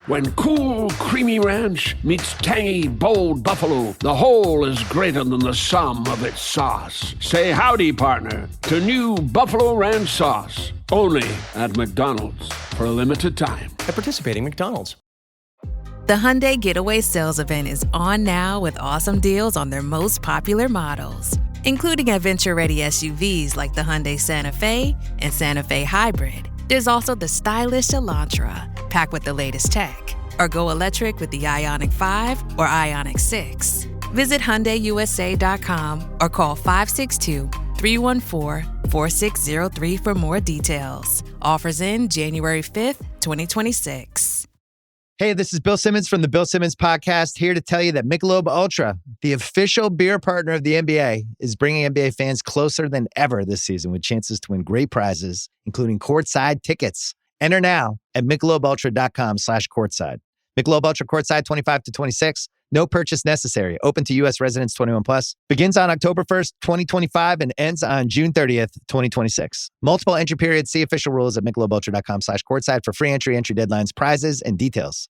When cool, creamy ranch meets tangy, bold buffalo, the whole is greater than the sum of its sauce. Say howdy, partner, to new Buffalo Ranch sauce. Only at McDonald's for a limited time. At participating McDonald's. The Hyundai Getaway Sales Event is on now with awesome deals on their most popular models, including adventure-ready SUVs like the Hyundai Santa Fe and Santa Fe Hybrid. There's also the stylish Elantra, packed with the latest tech. Or go electric with the Ioniq 5 or Ioniq 6. Visit HyundaiUSA.com or call 562-314-4603 for more details. Offers end January 5th, 2026. Hey, this is Bill Simmons from the Bill Simmons Podcast, here to tell you that Michelob Ultra, the official beer partner of the NBA, is bringing NBA fans closer than ever this season with chances to win great prizes, including courtside tickets. Enter now at MichelobUltra.com/courtside. Michelob Ultra courtside 25 to 26. No purchase necessary. Open to U.S. residents 21 plus. Begins on October 1st, 2025 and ends on June 30th, 2026. Multiple entry periods. See official rules at MichelobUltra.com/courtside for free entry deadlines, prizes, and details.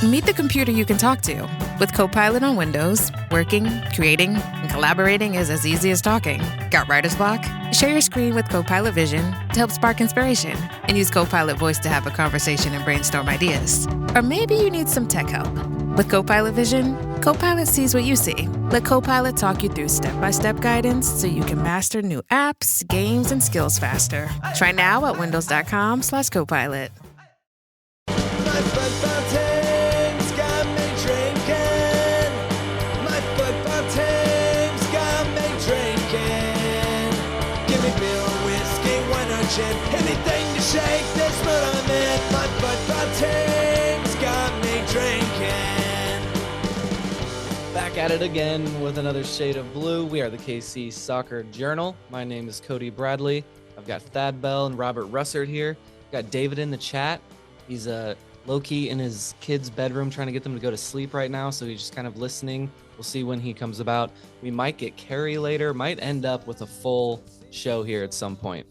Meet the computer you can talk to. With Copilot on Windows, working, creating, and collaborating is as easy as talking. Got writer's block? Share your screen with Copilot Vision to help spark inspiration, and use Copilot Voice to have a conversation and brainstorm ideas. Or maybe you need some tech help. With Copilot Vision, Copilot sees what you see. Let Copilot talk you through step-by-step guidance so you can master new apps, games, and skills faster. Try now at windows.com/Copilot. My football team's got me drinking. My football team's got me drinking. Give me beer or whiskey, wine or gin, anything to shake this mood I'm in. My football team's got me drinking. Back at it again with another shade of blue. We are the KC Soccer Journal. My name is Cody Bradley. I've got Thad Bell and Robert Russert here. Got David in the chat. He's low-key in his kid's bedroom trying to get them to go to sleep right now, so he's just kind of listening. We'll see when he comes about. We might get Carrie later, might end up with a full show here at some point.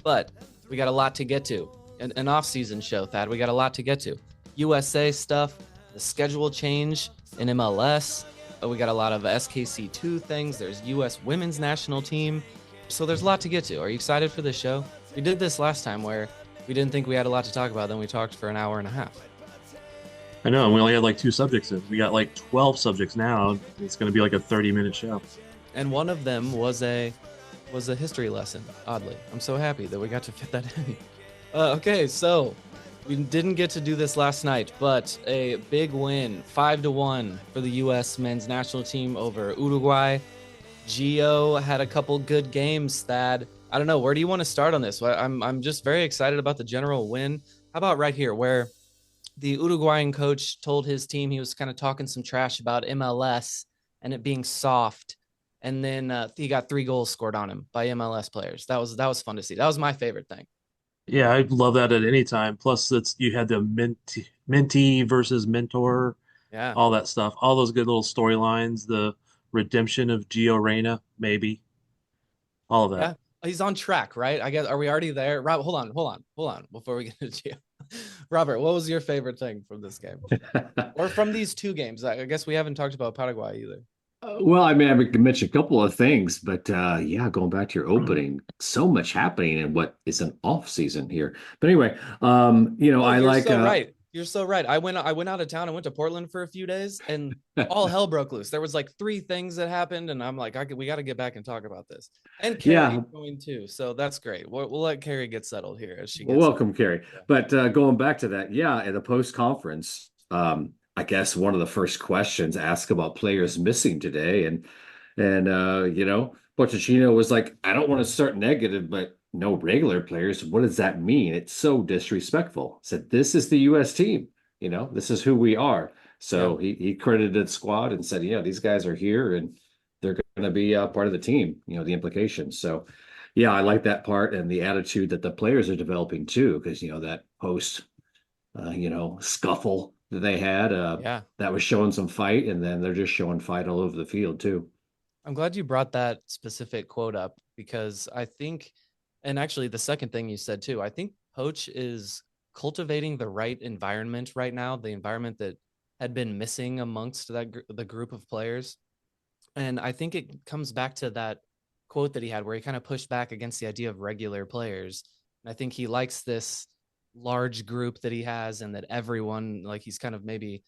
But we got a lot to get to. An off-season show, Thad. We got a lot to get to. USA stuff, the schedule change in MLS. We got a lot of SKC2 things. There's U.S. women's national team. So there's a lot to get to. Are you excited for this show? We did this last time where we didn't think we had a lot to talk about. Then we talked for an hour and a half. I know, and we only had like 2 subjects. We got like 12 subjects now. It's going to be like a 30-minute show. And one of them was a history lesson, oddly. I'm so happy that we got to fit that in. Okay, so we didn't get to do this last night, but a big win, 5-1 for the U.S. men's national team over Uruguay. Gio had a couple good games, Thad. I don't know. Where do you want to start on this? I'm just very excited about the general win. How about right here, where the Uruguayan coach told his team he was kind of talking some trash about MLS and it being soft, and then he got 3 goals scored on him by MLS players. That was fun to see. That was my favorite thing. Yeah, I'd love that at any time. Plus, you had the mentee versus mentor, Yeah, all that stuff, all those good little storylines, the redemption of Gio Reyna, maybe, all of that. yeah. He's on track, right? I guess. Are we already there? Rob, hold on. Before we get to Gio, Robert, what was your favorite thing from this game, or from these 2 games? I guess we haven't talked about Paraguay either. Well, I mean, I mentioned a couple of things, but yeah, going back to your opening, so much happening in what is an off season here. But anyway, I like. Right. You're so right. I went out of town. I went to Portland for a few days, and all hell broke loose. There was like 3 things that happened, and I'm like, we got to get back and talk about this. And Carrie going too, so that's great. We'll let Carrie get settled here as she gets. Well, welcome, Carrie. But going back to that, yeah, at the post conference, I guess one of the first questions asked about players missing today, and Pochettino was like, I don't want to start negative, but no regular players. What does that mean? It's so disrespectful. Said, this is the U.S. team. This is who we are. So yeah. He credited the squad and said, these guys are here and they're going to be part of the team, the implications. So, yeah, I like that part and the attitude that the players are developing too, because, that post, scuffle that they had, that was showing some fight, and then they're just showing fight all over the field too. I'm glad you brought that specific quote up, because I think, and actually the second thing you said too, I think Poach is cultivating the right environment right now, the environment that had been missing amongst the group of players. And I think it comes back to that quote that he had where he kind of pushed back against the idea of regular players. And I think he likes this large group that he has, and that everyone, like, he's kind of maybe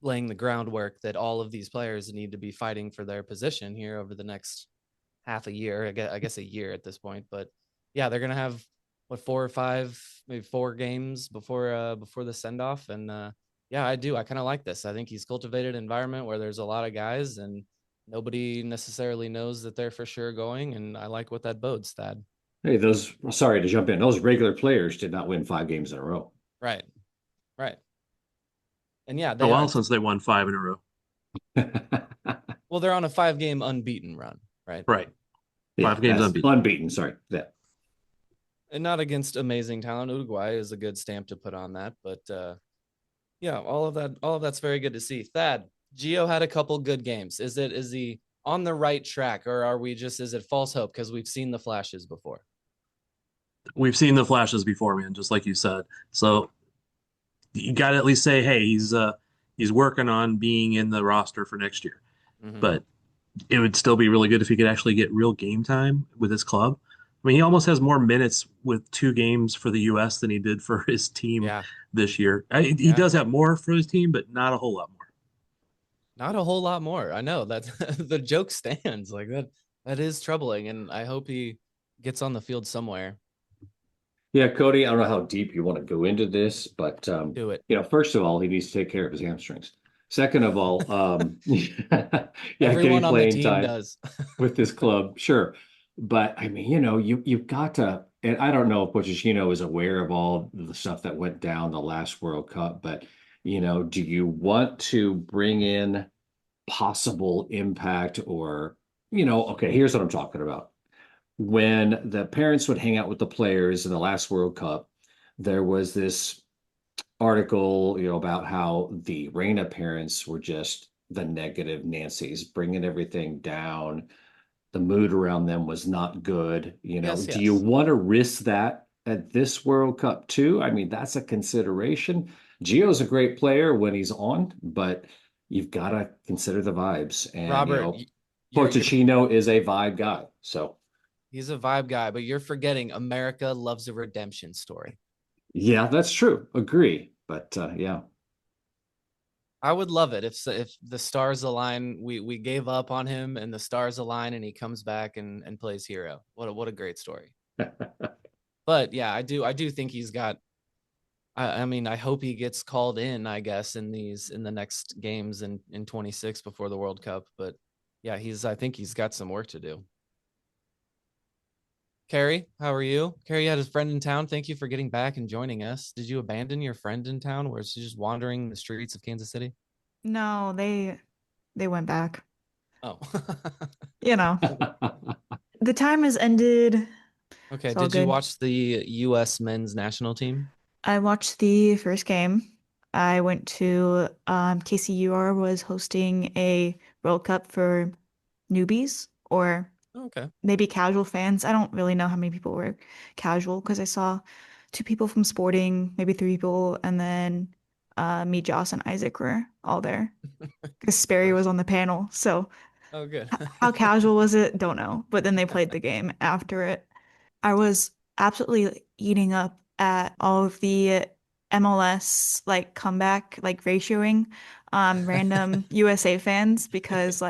laying the groundwork that all of these players need to be fighting for their position here over the next half a year, I guess a year at this point. But yeah, they're gonna have what, 4 or 5, maybe 4 games before the send off. And yeah, I kind of like this. I think he's cultivated an environment where there's a lot of guys and nobody necessarily knows that they're for sure going, and I like what that bodes, Thad. Hey, sorry to jump in. Those regular players did not win 5 games in a row. Right, right. And yeah, A while since they won 5 in a row. well, they're on a 5-game unbeaten run, right? Right. Yeah, 5 games unbeaten. Unbeaten, sorry. Yeah. And not against amazing talent. Uruguay is a good stamp to put on that. But yeah, all of that's very good to see. Thad, Gio had a couple good games. Is he on the right track, or is it false hope because we've seen the flashes before? We've seen the flashes before, man, just like you said. So you got to at least say, hey, he's working on being in the roster for next year. Mm-hmm. But it would still be really good if he could actually get real game time with his club. I mean, he almost has more minutes with 2 games for the U.S. than he did for his team this year. He does have more for his team, but not a whole lot more. Not a whole lot more. I know that the joke stands like that. That is troubling, and I hope he gets on the field somewhere. Yeah, Cody, I don't know how deep you want to go into this, but Do it. First of all, he needs to take care of his hamstrings. Second of all, Everyone getting on the playing team time does. with this club, sure. But I mean, you've got to, and I don't know if Pochettino is aware of all the stuff that went down the last World Cup, but do you want to bring in possible impact or, okay, here's what I'm talking about. When the parents would hang out with the players in the last World Cup, there was this article, about how the Reina parents were just the negative Nancy's, bringing everything down. The mood around them was not good. Yes. Do you want to risk that at this World Cup too? I mean, that's a consideration. Gio's a great player when he's on, but you've got to consider the vibes. And Robert, Pochettino is a vibe guy. So he's a vibe guy, but you're forgetting America loves a redemption story. Yeah, that's true. Agree. But yeah. I would love it if the stars align. We gave up on him and the stars align and he comes back and plays hero. What a great story. But yeah, I do think he's got. I mean, I hope he gets called in, I guess, in the next games in 26 before the World Cup. But yeah, I think he's got some work to do. Carrie, how are you? Carrie had his friend in town. Thank you for getting back and joining us. Did you abandon your friend in town, or is she just wandering the streets of Kansas City? No, they went back. Oh. The time has ended. Okay. It's all Did you good. watch the U.S. men's national team? I watched the first game. I went to KCUR was hosting a World Cup for newbies or Okay. maybe casual fans. I don't really know how many people were casual because I saw 2 people from Sporting, maybe 3 people, and then me, Joss, and Isaac were all there because Sperry was on the panel. So Oh, good. how casual was it? Don't know. But then they played the game after it. I was absolutely eating up at all of the MLS like comeback, like ratioing random USA fans because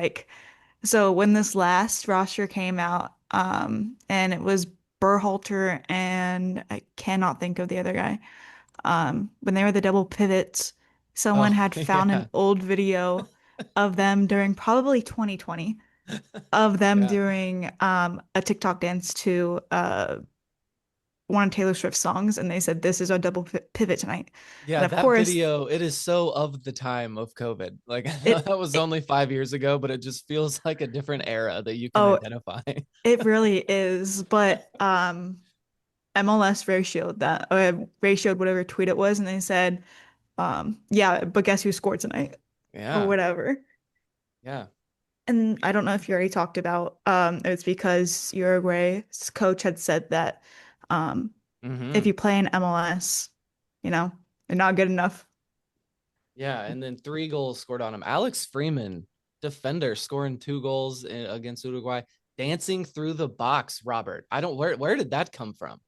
so when this last roster came out, and it was Berhalter and I cannot think of the other guy. When they were the double pivots, someone Oh, had found yeah. an old video of them during probably 2020 of them Yeah. doing a TikTok dance to one of Taylor Swift's songs, and they said, "This is our double pivot tonight." Yeah, And of that course, video, it is so of the time of COVID. Like it that was only 5 years ago, but it just feels like a different era that you can oh, identify. it really is. But MLS ratioed whatever tweet it was, and they said, yeah, but guess who scored tonight or Yeah. whatever. Yeah. And I don't know if you already talked about it's because Uruguay's coach had said that if Mm-hmm. you play in MLS, they're not good enough. Yeah, and then 3 goals scored on him. Alex Freeman, defender, scoring 2 goals against Uruguay, dancing through the box. Robert, where did that come from?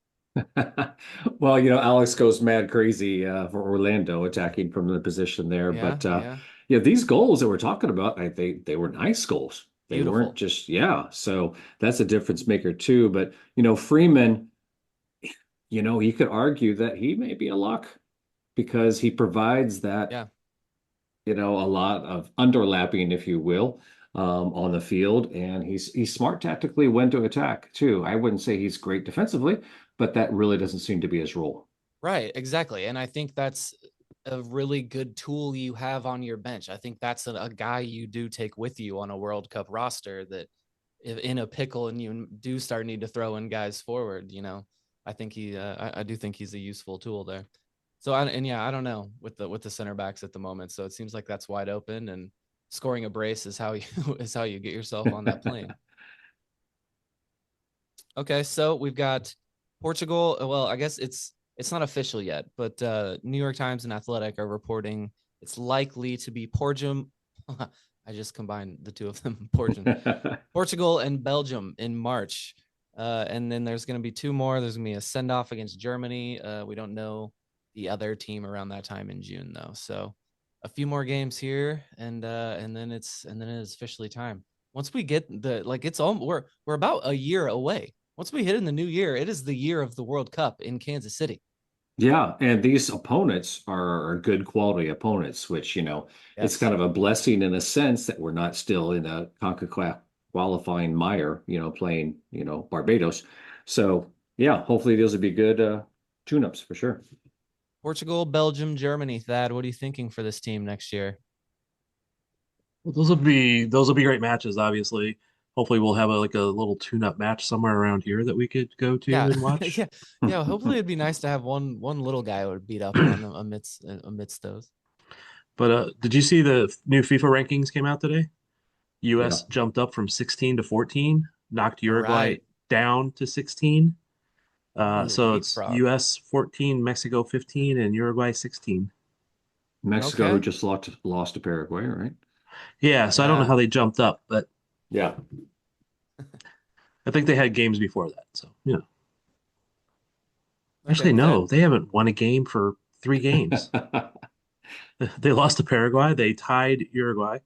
Well, Alex goes mad crazy for Orlando attacking from the position there. Yeah, But yeah, yeah, these goals that we're talking about, they were nice goals. They weren't beautiful. just, yeah. So that's a difference maker too. But Freeman, you could argue that he may be a lock because he provides that, Yeah, a lot of underlapping, if you will, on the field, and he's smart tactically when to attack too. I wouldn't say he's great defensively, but that really doesn't seem to be his role. right, exactly. And I think that's a really good tool you have on your bench. I think that's a guy you do take with you on a World Cup roster that if in a pickle and you do start need to throw in guys forward, I think I do think he's a useful tool there. So I don't know with the center backs at the moment. So it seems like that's wide open, and scoring a brace is how you is how you get yourself on that plane. Okay, so we've got Portugal. Well, I guess it's not official yet, but New York Times and Athletic are reporting it's likely to be Portugal. I just combined the two of them, Portugal and Belgium in March. And then there's going to be 2 more. There's going to be a send off against Germany. We don't know the other team around that time in June though. So a few more games here, and then it is officially time. Once we get we're about a year away. Once we hit in the new year, it is the year of the World Cup in Kansas City. Yeah, and these opponents are good quality opponents, which, it's Yes. kind of a blessing in a sense that we're not still in a CONCACAF qualifying mire, playing, Barbados. So, yeah, hopefully those would be good tune-ups for sure. Portugal, Belgium, Germany. Thad, what are you thinking for this team next year? Well, those will be great matches. Obviously, hopefully we'll have a little tune-up match somewhere around here that we could go to Yeah, and watch. yeah, yeah. Hopefully, it'd be nice to have one little guy would beat up on amidst those. But did you see the new FIFA rankings came out today? Yeah. U.S. jumped up from 16 to 14, knocked Uruguay Right. down to 16. Ooh, So it's leapfrog. U.S. 14, Mexico 15, and Uruguay 16. Mexico, who Okay. just lost to Paraguay, right? Yeah, so I don't know Yeah. how they jumped up, but Yeah. I think they had games before that. So, Okay, actually, no, Thad. they haven't won a game for 3 games. They lost to Paraguay. They tied Uruguay,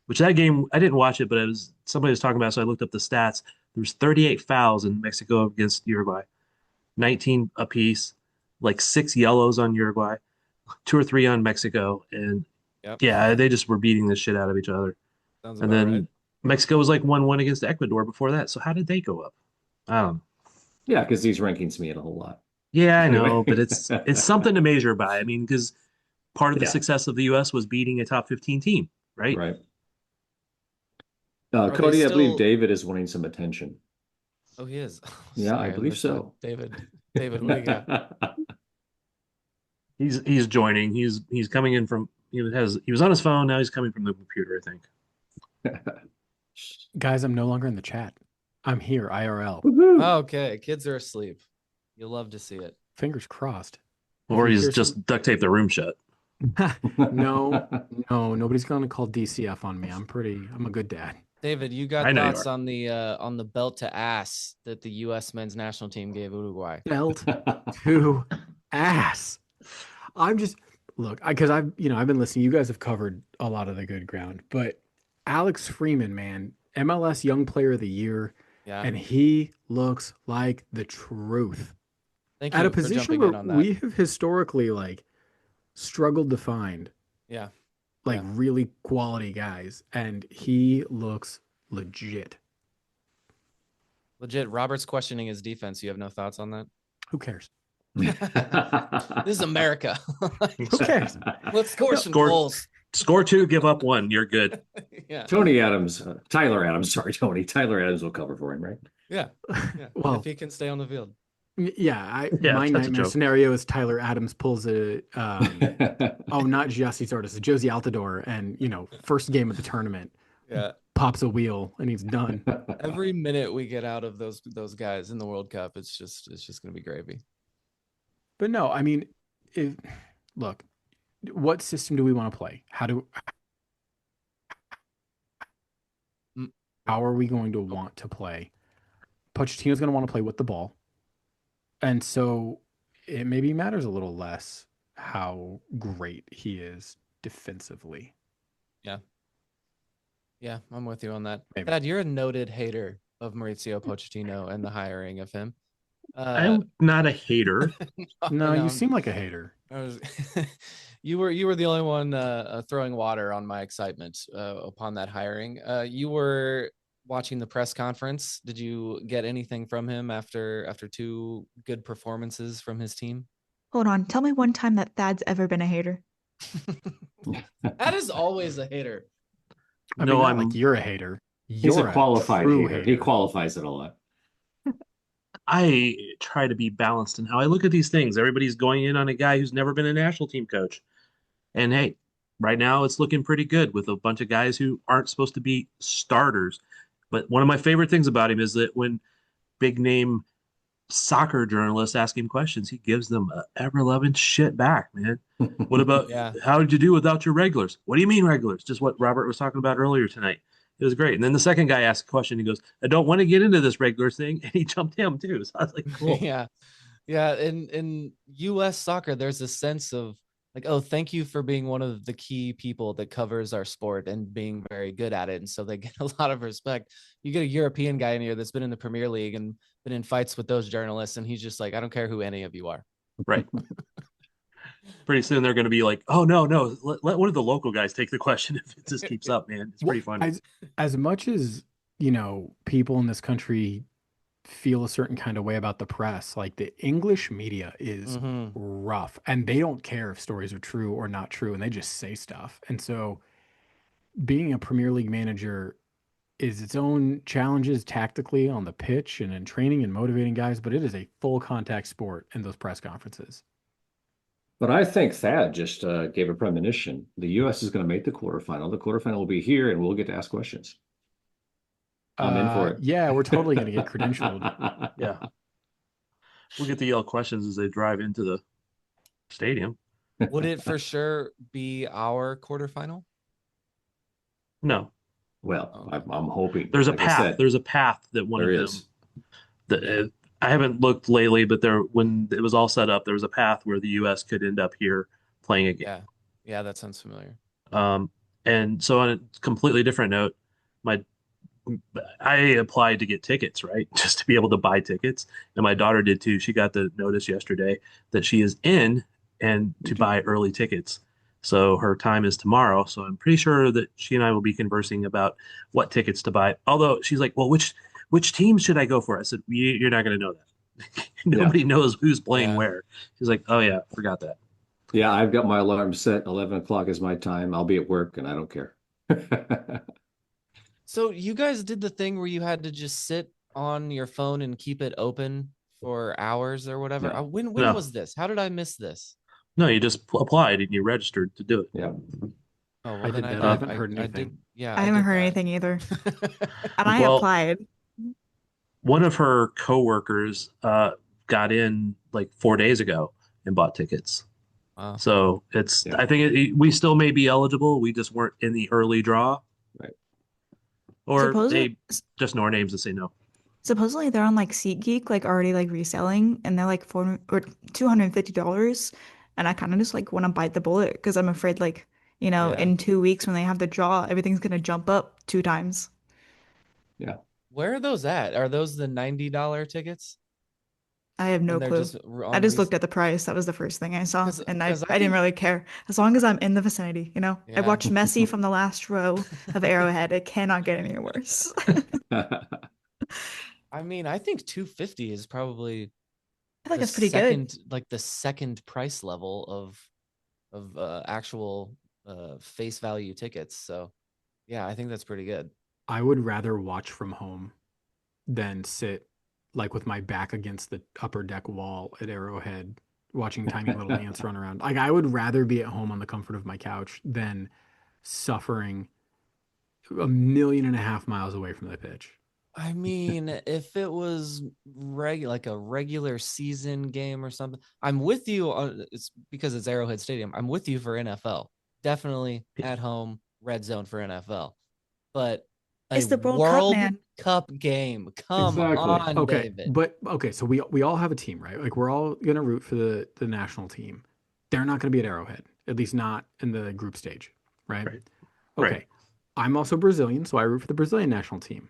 which that game, I didn't watch it, but somebody was talking about it, so I looked up the stats. There was 38 fouls in Mexico against Uruguay, 19 apiece, like 6 yellows on Uruguay, 2 or 3 on Mexico, and Yep. yeah, they just were beating the shit out of each other. Sounds And about right. then Mexico was like 1-1 against Ecuador before that. So how did they go up? I don't know. Yeah, because these rankings mean a whole lot. Yeah, I Anyway. know, but it's something to measure by. I mean, because part of the Yeah. success of the U.S. was beating a top 15 team, right? Right. Are they Cody, I believe still? David is wanting some attention. Oh, he is. Yeah, I Sorry, believe missed that. so. David, what do you got? He's joining. He's coming in from he was on his phone. Now he's coming from the computer, I think. Guys, I'm no longer in the chat. I'm here, IRL. Woohoo! Okay, kids are asleep. You'll love to see it. Fingers crossed. Or If you he's hear just duct taped the room shut. No, nobody's going to call DCF on me. I'm a good dad. David, you got I know you thoughts on the belt to ass that the U.S. men's national team gave Uruguay? Belt to ass. I'm just because I've been listening. You guys have covered a lot of the good ground, but Alex Freeman, man, MLS Young Player of the Year, Yeah. and he looks like the truth. Thank you At a for position jumping where in on that. we have historically struggled to find Yeah. really quality guys, and he looks legit. Legit. Robert's questioning his defense. You have no thoughts on that? Who cares? This is America. Who cares? Let's score some Score- goals. Score 2, give up 1. You're good. Yeah. Tyler Adams, sorry, Tony. Tyler Adams will cover for him, right? Yeah. Yeah. Well, if he can stay on the field. Yeah, Yeah, my that's a nightmare joke. scenario is Tyler Adams pulls a not Giassi Torres, Josie Altidore, and first game of the tournament Yeah. pops a wheel and he's done. Every minute we get out of those guys in the World Cup, it's just gonna be gravy. But no, I mean, look, what system do we want to play? How are we going to want to play? Pochettino's going to want to play with the ball. And so it maybe matters a little less how great he is defensively. Yeah. Yeah, I'm with you on that. Maybe. Dad, you're a noted hater of Mauricio Pochettino and the hiring of him. I'm not a hater. No, you seem like a hater. You were the only one throwing water on my excitement upon that hiring. You were watching the press conference. Did you get anything from him after 2 good performances from his team? Hold on. Tell me one time that Thad's ever been a hater. That is always a hater. I mean, not like you're a hater. He's You're a qualified true hater. He qualifies it a lot. I try to be balanced in how I look at these things. Everybody's going in on a guy who's never been a national team coach. And hey, right now it's looking pretty good with a bunch of guys who aren't supposed to be starters. But one of my favorite things about him is that when big name soccer journalists ask him questions, he gives them ever-loving shit back, man. What about how did you do without your regulars? What do you mean regulars? Just what Robert was talking about earlier tonight. It was great. And then the second guy asked a question. He goes, I don't want to get into this regular thing. And he jumped him too. So I was like, cool. Yeah. In U.S. soccer, there's a sense of like, oh, thank you for being one of the key people that covers our sport and being very good at it. And so they get a lot of respect. You get a European guy in here that's been in the Premier League and been in fights with those journalists. And he's just like, I don't care who any of you are. Right. Pretty soon they're going to be like, oh, no, let one of the local guys take the question if it just keeps up, man. It's pretty funny. As much as, people in this country feel a certain kind of way about the press, like the English media is rough and they don't care if stories are true or not true. And they just say stuff. And so being a Premier League manager is its own challenges tactically on the pitch and in training and motivating guys, but it is a full contact sport in those press conferences. But I think Thad just gave a premonition. The U.S. is going to make the quarterfinal. The quarterfinal will be here, and we'll get to ask questions. I'm in for it. Yeah, we're totally going to get credentialed. Yeah. We'll get to yell questions as they drive into the stadium. Would it for sure be our quarterfinal? No. Well, I'm hoping. There's a path. There's a path that one there of is. them. I haven't looked lately, but when it was all set up, there was a path where the U.S. could end up here playing a game. Yeah, that sounds familiar. And so on a completely different note, I applied to get tickets, right? Just to be able to buy tickets. And my daughter did too. She got the notice yesterday that she is in and to buy early tickets. So her time is tomorrow. So I'm pretty sure that she and I will be conversing about what tickets to buy. Although she's like, well, which team should I go for? I said, you're not going to know that. Nobody knows who's playing where. She's like, oh yeah, forgot that. Yeah, I've got my alarm set. 11 o'clock is my time. I'll be at work and I don't care. So you guys did the thing where you had to just sit on your phone and keep it open for hours or whatever. No. When was this? How did I miss this? No, you just applied and you registered to do it. Yeah. Oh, well, I then did that. I haven't heard anything. I haven't heard anything either. And I applied. One of her coworkers got in like 4 days ago and bought tickets. Wow. So I think we still may be eligible. We just weren't in the early draw. Right. Or they just know our names and say no. Supposedly they're on like SeatGeek, like already like reselling, and they're like $250. And I kind of just like want to bite the bullet because I'm afraid like, in 2 weeks when they have the draw, everything's going to jump up 2 times. Yeah. Where are those at? Are those the $90 tickets? I have no clue. I just looked at the price. That was the first thing I saw. And I didn't really care. As long as I'm in the vicinity, I watched Messi from the last row of Arrowhead. It cannot get any worse. I mean, I think 250 is probably I think that's pretty good. Like the second price level of actual face value tickets. So yeah, I think that's pretty good. I would rather watch from home than sit like with my back against the upper deck wall at Arrowhead watching tiny little ants run around. Like I would rather be at home on the comfort of my couch than suffering 1.5 million miles away from the pitch. I mean, if it was like a regular season game or something, I'm with you on it's because it's Arrowhead Stadium. I'm with you for NFL. Definitely at home, red zone for NFL. But a It's the World Cup, World man. Cup game. Come Exactly. on, Okay, David. but okay, so we all have a team, right? Like we're all gonna root for the national team. They're not gonna be at Arrowhead, at least not in the group stage, right? Right. Okay. Right. I'm also Brazilian, so I root for the Brazilian national team.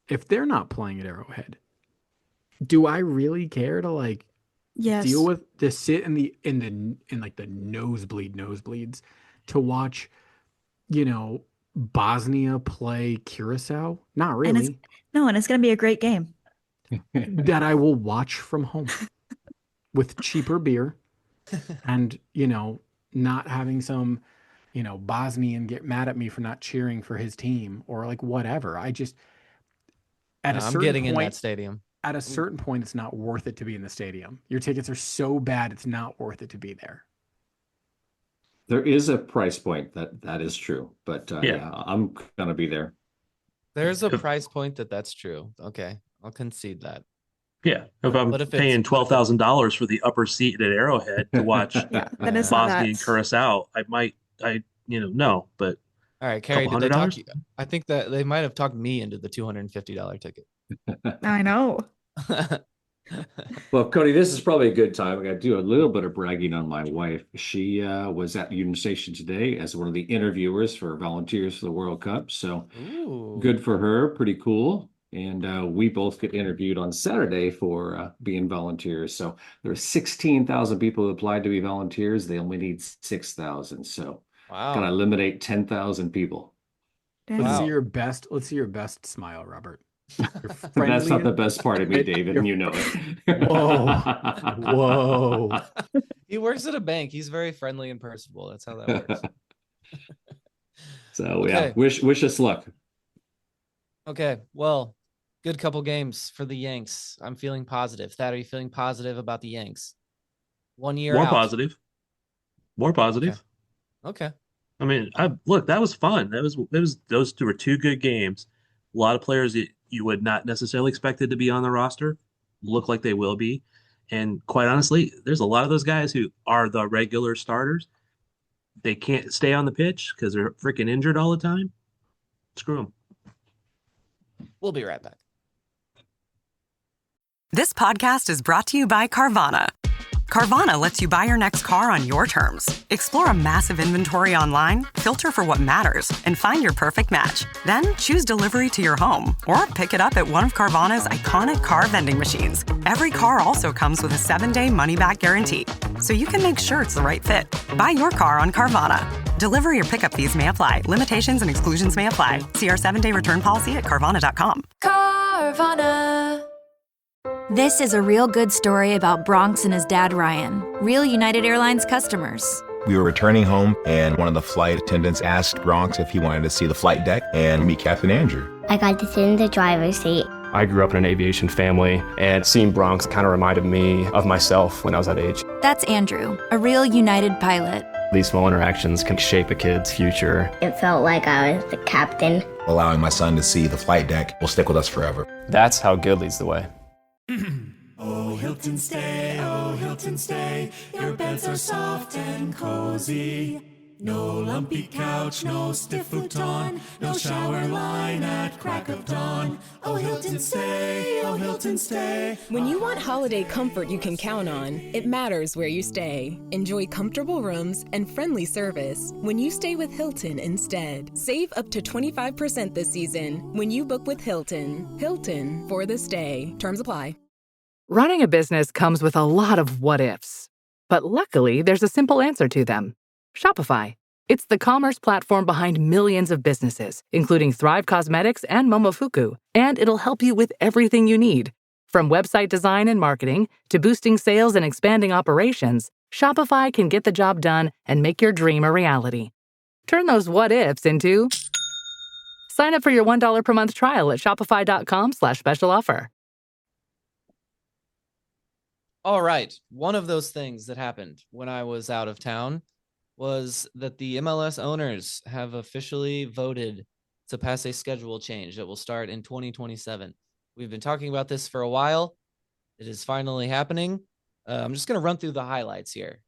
If they're not playing at Arrowhead, do I really care to like Yes. deal with to sit in like the nosebleeds to watch, Bosnia play Curacao? Not And it's really. no, and it's gonna be a great game. That I will watch from home with cheaper beer and, not having some, Bosnian get mad at me for not cheering for his team or like whatever. I just at a I'm certain getting in that point, stadium. at a certain point, it's not worth it to be in the stadium. Your tickets are so bad, it's not worth it to be there. There is a price point that is true, but yeah, I'm gonna be there. There's a price point that's true. Okay, I'll concede that. Yeah, if I'm But if it's- paying $12,000 for the upper seat at Arrowhead to watch Yeah, then it's not Bosnia and that. Curacao, no, but All right, Carrie, couple did they talk $100? you? I think that they might have talked me into the $250 ticket. I know. Well, Cody, this is probably a good time. I got to do a little bit of bragging on my wife. She was at Union Station today as one of the interviewers for Volunteers for the World Cup. So Ooh. good for her. Pretty cool. And we both get interviewed on Saturday for being volunteers. So there are 16,000 people who applied to be volunteers. They only need 6,000. So got to Wow. eliminate 10,000 people. Dang. Let's see Wow. your best. Let's see your best smile, Robert. That's not the best part of me, David, and you know it. Whoa. He works at a bank. He's very friendly and personable. That's how that works. So yeah, Okay. wish us luck. Okay. Well, good couple games for the Yanks. I'm feeling positive. Thad, are you feeling positive about the Yanks? 1 year more out. positive. More positive. Okay. I mean, look, that was fun. Those two were two good games. A lot of players that you would not necessarily expected to be on the roster look like they will be. And quite honestly, there's a lot of those guys who are the regular starters. They can't stay on the pitch because they're freaking injured all the time. Screw them. We'll be right back. This podcast is brought to you by Carvana. Carvana lets you buy your next car on your terms. Explore a massive inventory online, filter for what matters, and find your perfect match. Then choose delivery to your home or pick it up at one of Carvana's iconic car vending machines. Every car also comes with a 7-day money-back guarantee, so you can make sure it's the right fit. Buy your car on Carvana. Delivery or pickup fees may apply. Limitations and exclusions may apply. See our 7-day return policy at Carvana.com. Carvana. This is a real good story about Bronx and his dad, Ryan, real United Airlines customers. We were returning home, and one of the flight attendants asked Bronx if he wanted to see the flight deck and meet Captain Andrew. I got to sit in the driver's seat. I grew up in an aviation family, and seeing Bronx kind of reminded me of myself when I was that age. That's Andrew, a real United pilot. These small interactions can shape a kid's future. It felt like I was the captain. Allowing my son to see the flight deck will stick with us forever. That's how good leads the way. Oh, Hilton stay, your beds are soft and cozy. No lumpy couch, no stiff futon, no shower line at crack of dawn. Oh, Hilton stay. When you want holiday comfort you can count on, it matters where you stay. Enjoy comfortable rooms and friendly service when you stay with Hilton instead. Save up to 25% this season when you book with Hilton. Hilton for the stay. Terms apply. Running a business comes with a lot of what ifs, but luckily there's a simple answer to them. Shopify. It's the commerce platform behind millions of businesses, including Thrive Cosmetics and Momofuku, and it'll help you with everything you need. From website design and marketing to boosting sales and expanding operations, Shopify can get the job done and make your dream a reality. Turn those what ifs into... Sign up for your $1 per month trial at shopify.com/special offer. All right. One of those things that happened when I was out of town was that the MLS owners have officially voted to pass a schedule change that will start in 2027. We've been talking about this for a while. It is finally happening. I'm just going to run through the highlights here,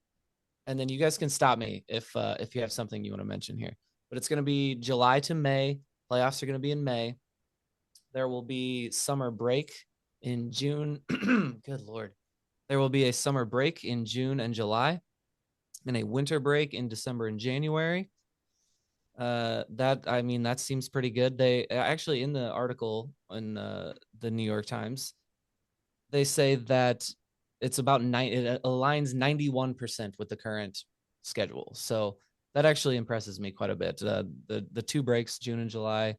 and then you guys can stop me if you have something you want to mention here. But it's going to be July to May. Playoffs are going to be in May. There will be summer break in June. Good Lord. There will be a summer break in June and July, and a winter break in December and January. That seems pretty good. They actually, in the article in the New York Times, they say that it's about it aligns 91% with the current schedule. So that actually impresses me quite a bit. The two breaks, June and July,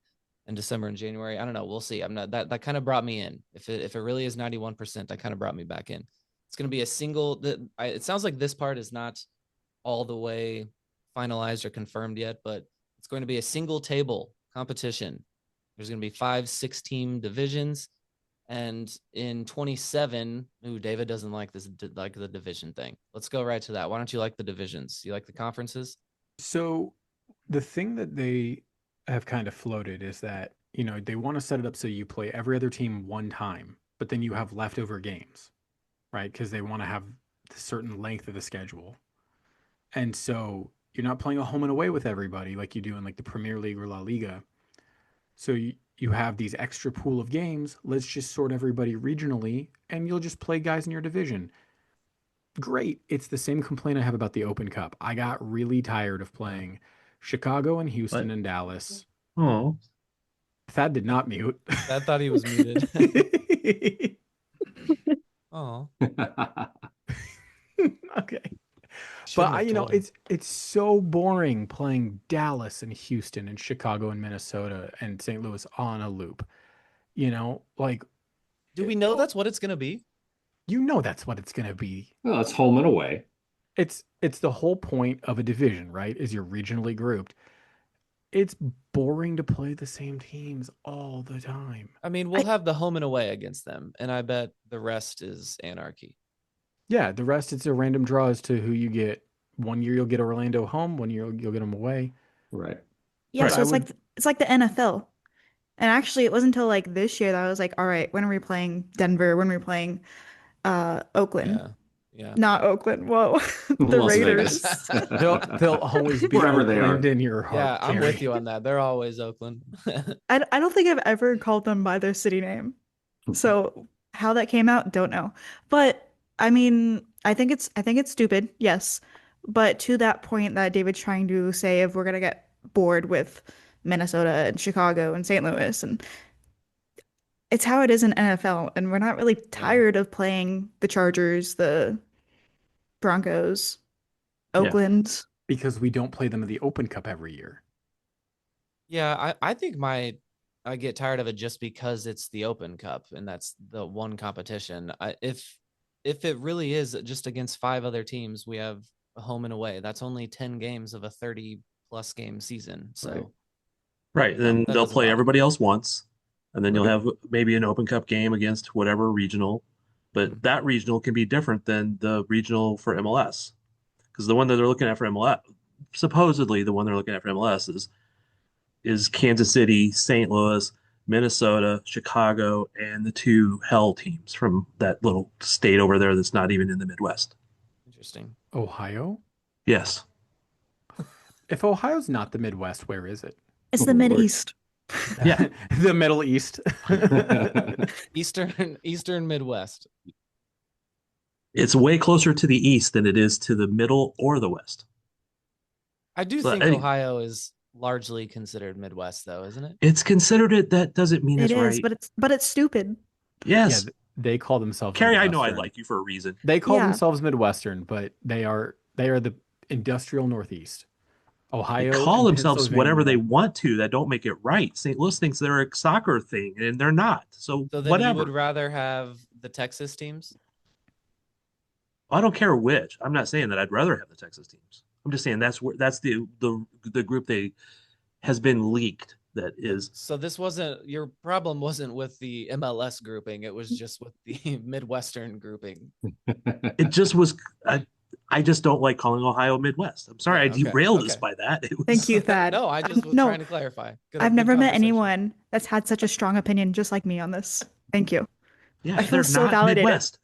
and December and January. I don't know. We'll see. I'm not that kind of brought me in. If it really is 91%, that kind of brought me back in. It's going to be a single. It sounds like this part is not all the way finalized or confirmed yet, but it's going to be a single table competition. There's going to be 5 6-team divisions. And in 27, David doesn't like this, like the division thing. Let's go right to that. Why don't you like the divisions? You like the conferences? So the thing that they have kind of floated is that, they want to set it up so you play every other team one time, but then you have leftover games, right? Because they want to have a certain length of the schedule. And so you're not playing a home and away with everybody like you do in like the Premier League or La Liga. So you have these extra pool of games. Let's just sort everybody regionally, and you'll just play guys in your division. Great. It's the same complaint I have about the Open Cup. I got really tired of playing Chicago and Houston and Dallas. Oh. Thad did not mute. Thad thought he was muted. Oh. Okay. But it's so boring playing Dallas and Houston and Chicago and Minnesota and St. Louis on a loop. Do we know that's what it's going to be? That's what it's going to be. Well, it's home and away. It's the whole point of a division, right? Is you're regionally grouped. It's boring to play the same teams all the time. I mean, we'll have the home and away against them, and I bet the rest is anarchy. Yeah, the rest, it's a random draw as to who you get. One year you'll get Orlando home, one year you'll get them away. Right. Yeah, so it's like the NFL. And actually, it wasn't until like this year that I was like, all right, when are we playing Denver? When are we playing Oakland? Yeah. Not Oakland. Whoa. The Las Raiders. They'll always be wherever they are. in your heart. Yeah, I'm with you on that. They're always Oakland. I don't think I've ever called them by their city name. So how that came out, don't know. But I mean, I think it's stupid, yes. But to that point that David's trying to say, if we're gonna get bored with Minnesota and Chicago and St. Louis, and it's how it is in NFL, and we're not really tired of playing the Chargers, the Broncos, Oakland. Because we don't play them in the Open Cup every year. Yeah, I think I get tired of it just because it's the Open Cup and that's the one competition. If it really is just against 5 other teams, we have a home and away. That's only 10 games of a 30-plus game season. So, right. Then they'll play everybody else once, and then you'll have maybe an Open Cup game against whatever regional. But that regional can be different than the regional for MLS, because the one that they're looking at for MLS, supposedly the one they're looking at for MLS is Kansas City, St. Louis, Minnesota, Chicago, and the 2 hell teams from that little state over there that's not even in the Midwest. Interesting. Ohio? Yes. If Ohio's not the Midwest, where is it? It's the Mid-East. Yeah. The Middle East. Eastern Midwest. It's way closer to the east than it is to the middle or the west. I do think Ohio is largely considered Midwest, though, isn't it? It's considered it. That doesn't mean it's right. But it's stupid. Yes. Yeah, they call themselves Carrie, I Midwestern. know I like you for a reason. They call themselves Midwestern, but they are the industrial Northeast. Ohio. They call themselves whatever they want to. That don't make it right. St. Louis thinks they're a soccer thing, and they're not. So then whatever. You would rather have the Texas teams? I don't care which. I'm not saying that I'd rather have the Texas teams. I'm just saying that's the group has been leaked. That is. So this wasn't your problem. Wasn't with the MLS grouping. It was just with the Midwestern grouping. It just was. I just don't like calling Ohio Midwest. I'm sorry, I derailed us by that. Thank you, Thad. No, I just was trying to clarify. I've never met anyone that's had such a strong opinion just like me on this. Thank you. Yeah, I feel they're so not validated. Midwest.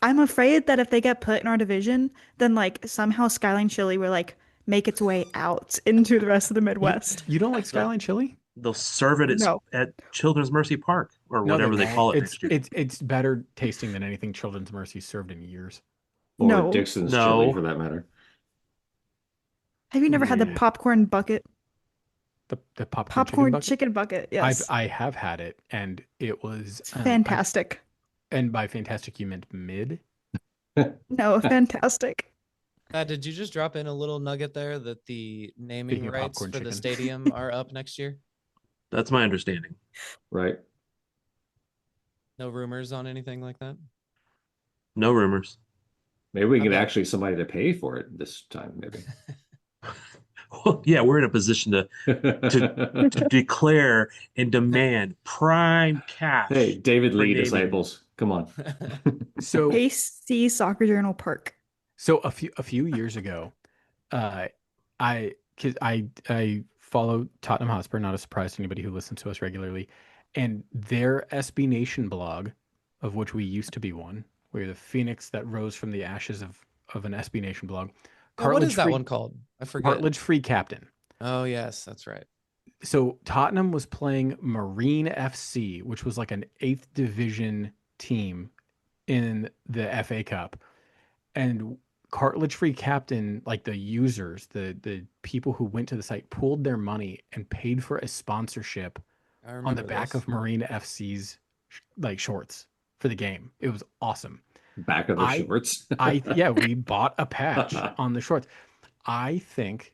I'm afraid that if they get put in our division, then like somehow Skyline Chili will like make its way out into the rest of the Midwest. You don't like Skyline Chili? They'll serve it No. at Children's Mercy Park or No, whatever they won't. call it It's next year. it's better tasting than anything Children's Mercy served in years. Or No. Dixon's No. chili, for that matter. Have you never had the Yeah. popcorn bucket? The Popcorn chicken bucket. Yes. I have had it, and it was Fantastic. and by fantastic, you meant mid. No, fantastic. Did you just drop in a little nugget there that the naming Speaking of rights for popcorn the chicken. stadium are up next year? That's my understanding. Right. No rumors on anything like that? No rumors. Maybe we can Okay. actually somebody to pay for it this time, maybe. Well, yeah, we're in a position to declare and demand prime cash. Hey, David for Lee naming. disciples, come on. So KC Soccer Journal Park. So a few years ago, I follow Tottenham Hotspur, not a surprise to anybody who listens to us regularly, and their SB Nation blog, of which we used to be one, we're the phoenix that rose from the ashes of an SB Nation blog. What is that one called? I forget. Cartilage Free Captain. Oh yes, that's right. So Tottenham was playing Marine FC, which was like an 8th division team in the FA Cup, and Cartilage Free Captain, like the users, the people who went to the site, pooled their money and paid for a sponsorship on the back of Marine FC's like shorts for the game. It was awesome. Back of the shorts. We bought a patch on the shorts. I think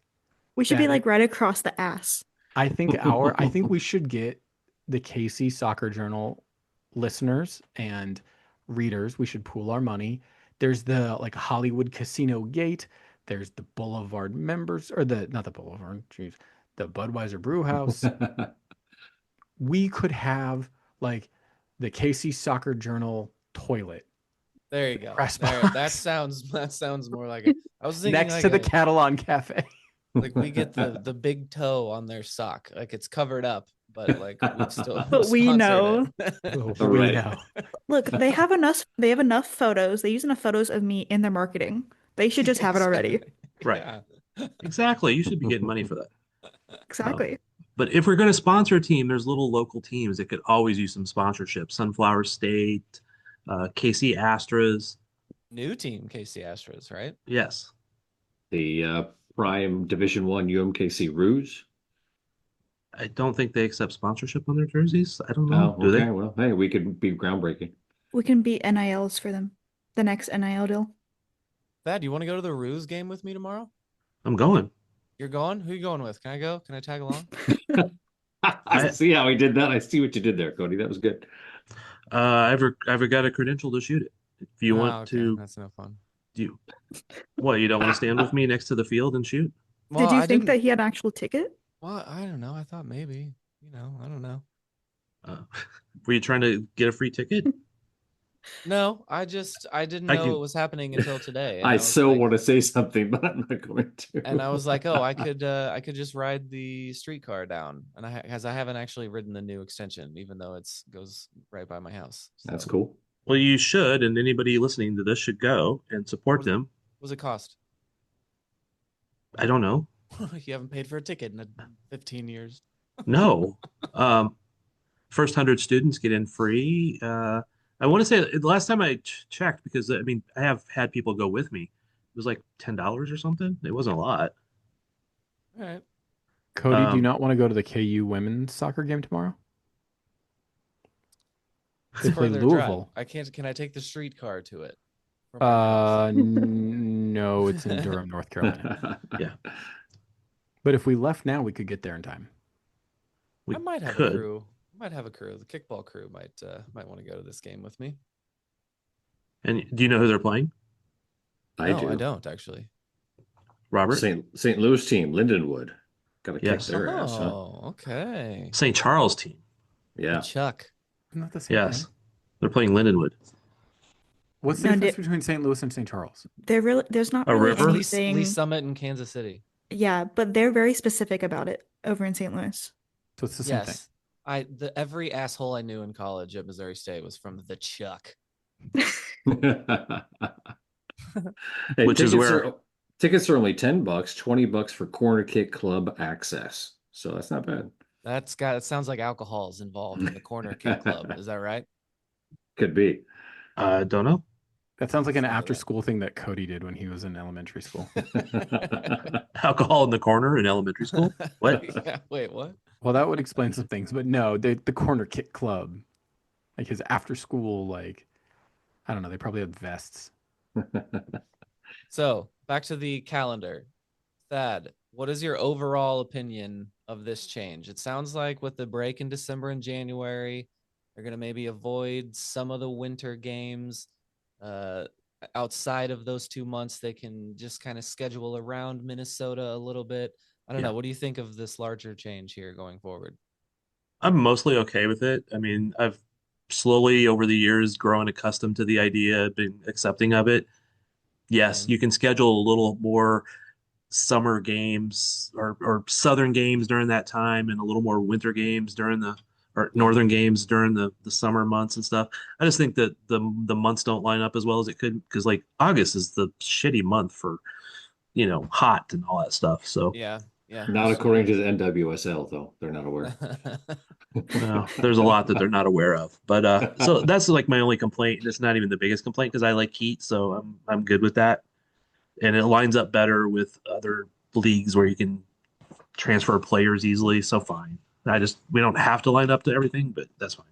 We should be like right across the ass. I think we should get the KC Soccer Journal listeners and readers. We should pool our money. There's the like Hollywood Casino Gate. There's the Boulevard members, or not the Boulevard, the Budweiser Brew House. We could have like the KC Soccer Journal toilet. There you go. Press There, box. that sounds more like it. I was thinking Next like to the Catalan Cafe. like we get the big toe on their sock, like it's covered up, but like we still. But we know. We know. Look, they have enough photos. They use enough photos of me in their marketing. They should just have it already. Right. Exactly. You should be getting money for that. Exactly. But if we're going to sponsor a team, there's little local teams that could always use some sponsorship. Sunflower State, KC Astras. New team, KC Astros, right? Yes. The Prime Division 1 UMKC Rouge. I don't think they accept sponsorship on their jerseys. I don't know. Oh, Do okay. they? Well, hey, we could be groundbreaking. We can be NILs for them. The next NIL deal. Thad, you want to go to the Ruse game with me tomorrow? I'm going. You're going? Who are you going with? Can I go? Can I tag along? I see how he did that. I see what you did there, Cody. That was good. I've got a credential to shoot it. If you want to, that's no fun. you don't want to stand with me next to the field and shoot? Did you think that he had an actual ticket? Well, I don't know. I thought maybe. I don't know. Were you trying to get a free ticket? No, I didn't know it was happening until today. And I was so like- want to say something, but I'm not going to. And I was like, oh, I could just ride the streetcar down, and because I haven't actually ridden the new extension, even though goes right by my house. So. That's cool. Well, you should, and anybody listening to this should go and support them. What does it cost? I don't know. You haven't paid for a ticket in 15 years. No. First 100 students get in free. I want to say the last time I checked, because I have had people go with me. It was like $10 or something. It wasn't a lot. All right. Cody, do you not want to go to the KU women's soccer game tomorrow? They play Further drive. Louisville. I can't. Can I take the streetcar to it? No, it's in Durham, North Carolina. Yeah. But if we left now, we could get there in time. I might have a crew. The kickball crew might want to go to this game with me. And do you know who they're playing? I do. I don't actually. Robert? St. Louis team, Lindenwood. Got to Yes. kick their ass, huh? Oh, okay. St. Charles team. Yeah. Chuck. Not the same Yes. thing. They're playing Lindenwood. What's the difference between St. Louis and St. Charles? There's not A really river? anything. Lee Summit in Kansas City. Yeah, but they're very specific about it over in St. Louis. So it's the same thing. Every asshole I knew in college at Missouri State was from the Chuck. Hey, Which is where tickets are only $10, $20 for corner kick club access. So that's not bad. It sounds like alcohol is involved in the corner kick club. Is that right? Could be. Don't know. That sounds like an after-school thing that Cody did when he was in elementary school. Alcohol in the corner in elementary school? What? Yeah, wait, what? Well, that would explain some things, but no, the corner kick club, like his after-school, like, I don't know, they probably had vests. So back to the calendar. Thad, what is your overall opinion of this change? It sounds like with the break in December and January, they're going to maybe avoid some of the winter games. Outside of those 2 months, they can just kind of schedule around Minnesota a little bit. I don't know. What do you think of this larger change here going forward? I'm mostly okay with it. I mean, I've slowly over the years grown accustomed to the idea, been accepting of it. Yes, you can schedule a little more summer games or southern games during that time and a little more winter games or northern games during the summer months and stuff. I just think that the months don't line up as well as it could, because like August is the shitty month for, hot and all that stuff. So yeah. Not according to the NWSL, though. They're not aware. Well, there's a lot that they're not aware of. But so that's like my only complaint. And it's not even the biggest complaint because I like heat, so I'm good with that. And it lines up better with other leagues where you can transfer players easily. So fine. We don't have to line up to everything, but that's fine.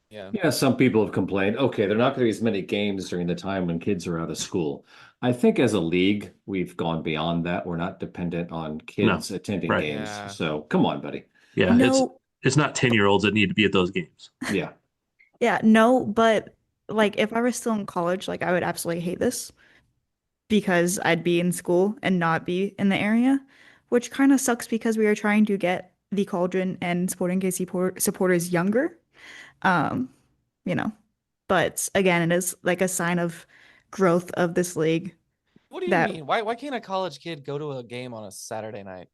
Yeah, some people have complained, okay, there are not going to be as many games during the time when kids are out of school. I think as a league, we've gone beyond that. We're not dependent on kids attending games. Yeah. So come on, buddy. Yeah, it's not 10-year-olds that need to be at those games. Yeah. Yeah, no, but like if I were still in college, like I would absolutely hate this because I'd be in school and not be in the area, which kind of sucks because we are trying to get the Cauldron and Sporting KC supporters younger. But again, it is like a sign of growth of this league. What do you mean? Why can't a college kid go to a game on a Saturday night?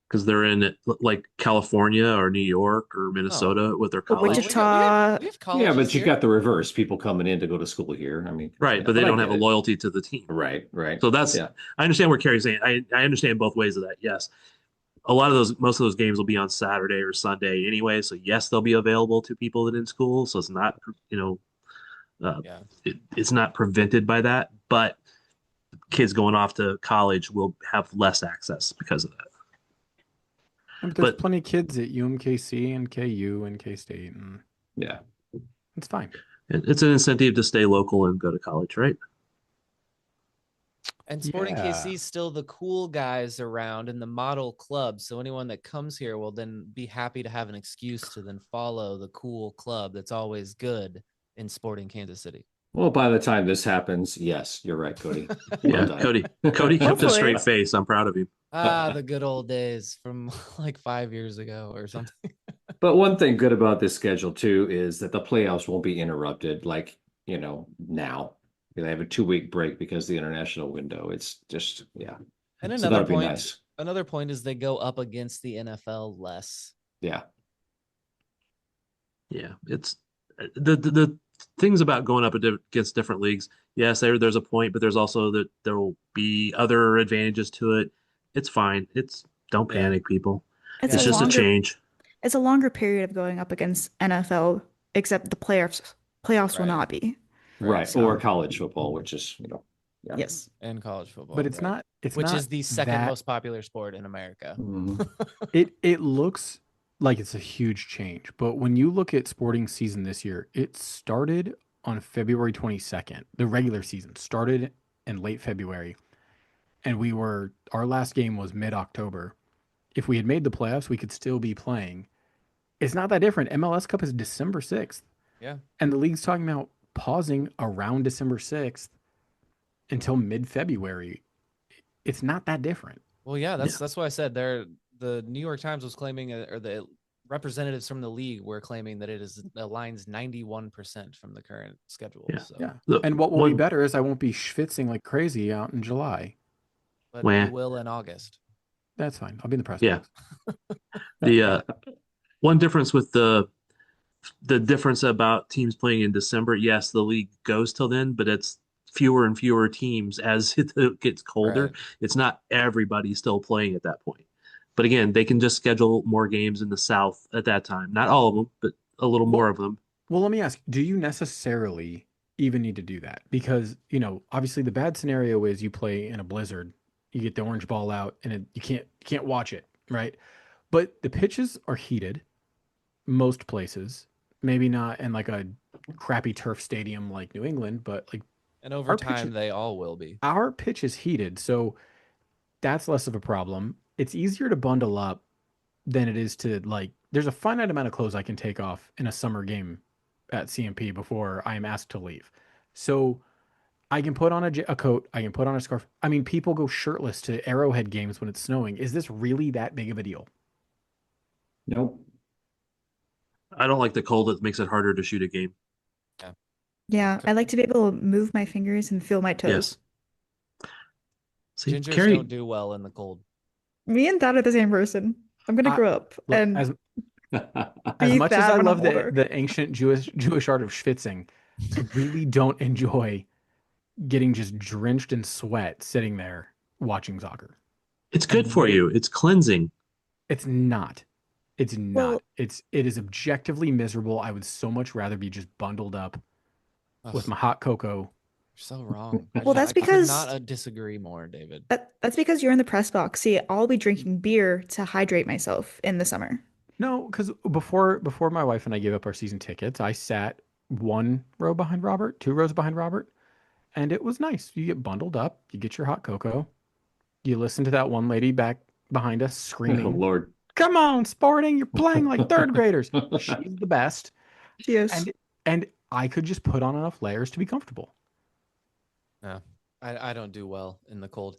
Because they're in like California or New York or Minnesota with their college. Wichita. We have Yeah, but you here. got the reverse. People coming in to go to school here. I mean, right, but they don't have a loyalty to the team. Right. So I understand what Carrie's saying. I understand both ways of that. Yes. Most of those games will be on Saturday or Sunday anyway. So yes, they'll be available to people that are in school. So it's not, it's not prevented by that, but kids going off to college will have less access because of that. But there's plenty of kids at UMKC and KU and K-State. And yeah, it's fine. It's an incentive to stay local and go to college, right? And Sporting KC is still the cool guys around in the model club. So anyone that comes here will then be happy to have an excuse to then follow the cool club that's always good in Sporting Kansas City. Well, by the time this happens, yes, you're right, Cody. Yeah, Cody kept a straight face. I'm proud of you. The good old days from like 5 years ago or something. But one thing good about this schedule too is that the playoffs won't be interrupted like, now. They have a 2-week break because the international window. It's just, yeah. And another point is they go up against the NFL less. Yeah. Yeah. It's the things about going up against different leagues. Yes, there's a point, but there's also that there will be other advantages to it. It's fine. Don't panic, people. It's just a change. It's a longer period of going up against NFL, except the playoffs will not be. Right. So, or college football, which is, Yes. And college football. But it's which is the second most popular sport in America. Mm-hmm. It looks like it's a huge change. But when you look at sporting season this year, it started on February 22nd. The regular season started in late February. And our last game was mid-October. If we had made the playoffs, we could still be playing. It's not that different. MLS Cup is December 6th. Yeah. And the league's talking about pausing around December 6th until mid-February. It's not that different. Well, yeah, that's why I said the New York Times was claiming, or the representatives from the league were claiming that it aligns 91% from the current schedule. Yeah. So. Yeah. And what will be better is I won't be schwitzing like crazy out in July. But you will in August. That's fine. I'll be in the press box. One difference with the difference about teams playing in December, yes, the league goes till then, but it's fewer and fewer teams as it gets colder. Right. It's not everybody still playing at that point. But again, they can just schedule more games in the South at that time. Not all of them, but a little more of them. Well, let me ask, do you necessarily even need to do that? Because, obviously the bad scenario is you play in a blizzard, you get the orange ball out and you can't watch it, right? But the pitches are heated most places. Maybe not in like a crappy turf stadium like New England, but like And over time, they all will be. our pitch is heated, so that's less of a problem. It's easier to bundle up than it is to there's a finite amount of clothes I can take off in a summer game at CMP before I am asked to leave. So I can put on a coat, I can put on a scarf. I mean, people go shirtless to Arrowhead games when it's snowing. Is this really that big of a deal? Nope. I don't like the cold that makes it harder to shoot a game. Yeah, I like to be able to move my fingers and feel my toes. Yes. See, Gingers Carrie, don't do well in the cold. Me and Dad are the same person. I'm gonna grow up Look, and as be much as Thad I when I'm love older. the ancient Jewish art of schwitzing, I really don't enjoy getting just drenched in sweat sitting there watching soccer. it's good for you. It's cleansing. It's not. It's not. Well- it is objectively miserable. I would so much rather be just bundled up with my hot cocoa. You're so wrong. Well, that's I could because- not disagree more, David. That's because you're in the press box. See, I'll be drinking beer to hydrate myself in the summer. No, because before my wife and I gave up our season tickets, I sat 1 row behind Robert, 2 rows behind Robert, and it was nice. You get bundled up, you get your hot cocoa, you listen to that one lady back behind us screaming, Oh, Lord. "Come on, Sporting, you're playing like third graders." She's the best. Yes. And I could just put on enough layers to be comfortable. No, I don't do well in the cold.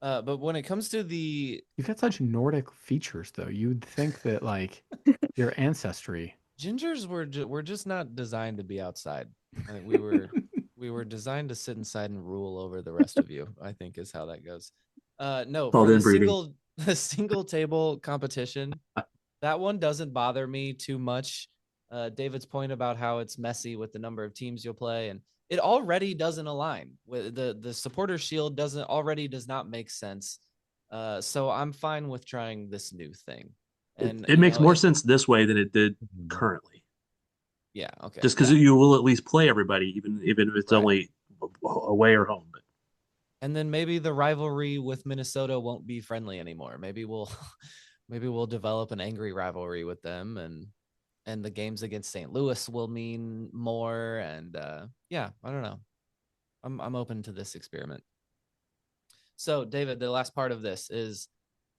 But when it comes to the You've got such Nordic features, though. You'd think that your ancestry. gingers were just not designed to be outside. I think we were designed to sit inside and rule over the rest of you, I think is how that goes. No, Called for inbreeding. the single table competition, that one doesn't bother me too much. David's point about how it's messy with the number of teams you'll play, and it already doesn't align with the supporter shield does not make sense. So I'm fine with trying this new thing. And It makes more sense this way than it did currently. Yeah, okay. Just because you will at least play everybody, even if it's only away or home. But And then maybe the rivalry with Minnesota won't be friendly anymore. Maybe we'll develop an angry rivalry with them, and the games against St. Louis will mean more. And yeah, I don't know. I'm open to this experiment. So, David, the last part of this is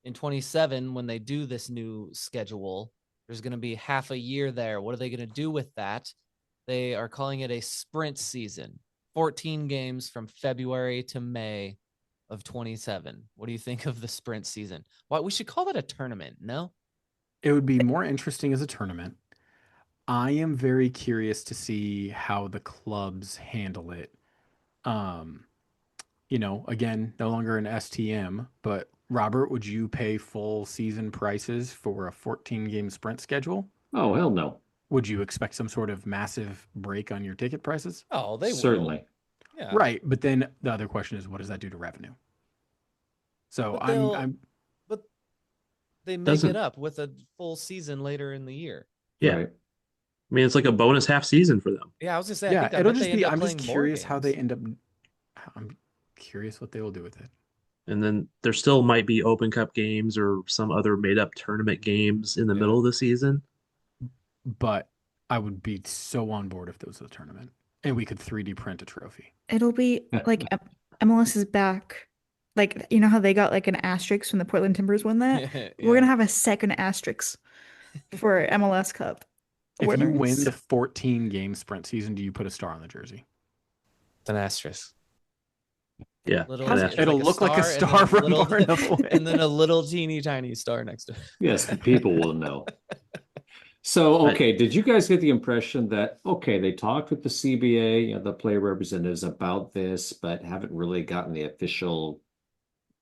in 27, when they do this new schedule, there's going to be half a year there. What are they going to do with that? They are calling it a sprint season. 14 games from February to May of 27. What do you think of the sprint season? Why we should call that a tournament, no? It would be more interesting as a tournament. I am very curious to see how the clubs handle it. Again, no longer an STM, but Robert, would you pay full season prices for a 14-game sprint schedule? Oh, hell no. Would you expect some sort of massive break on your ticket prices? Oh, they Certainly. will. Yeah. Right, but then the other question is, what does that do to revenue? So But they make it up with a full season later in the year. yeah, Right. I mean, it's like a bonus half season for them. Yeah, I was gonna say. yeah, I it'll bet just they be. end up I'm just playing more curious how they games. end up. I'm curious what they will do with it. And then there still might be Open Cup games or some other made up tournament games in the middle of the season. But I would be so on board if there was a tournament and we could 3D print a trophy. It'll be like MLS is back. Like, you know how they got like an asterisk when the Portland Timbers won that? We're gonna have a second asterisk for MLS Cup. If you win winners. the 14-game sprint season, do you put a star on the jersey? It's an asterisk. Yeah, it'll look like a star from far enough away. And then a little teeny tiny star next to it. Yes, the people will know. So, okay, did you guys get the impression that, okay, they talked with the CBA, the player representatives about this, but haven't really gotten the official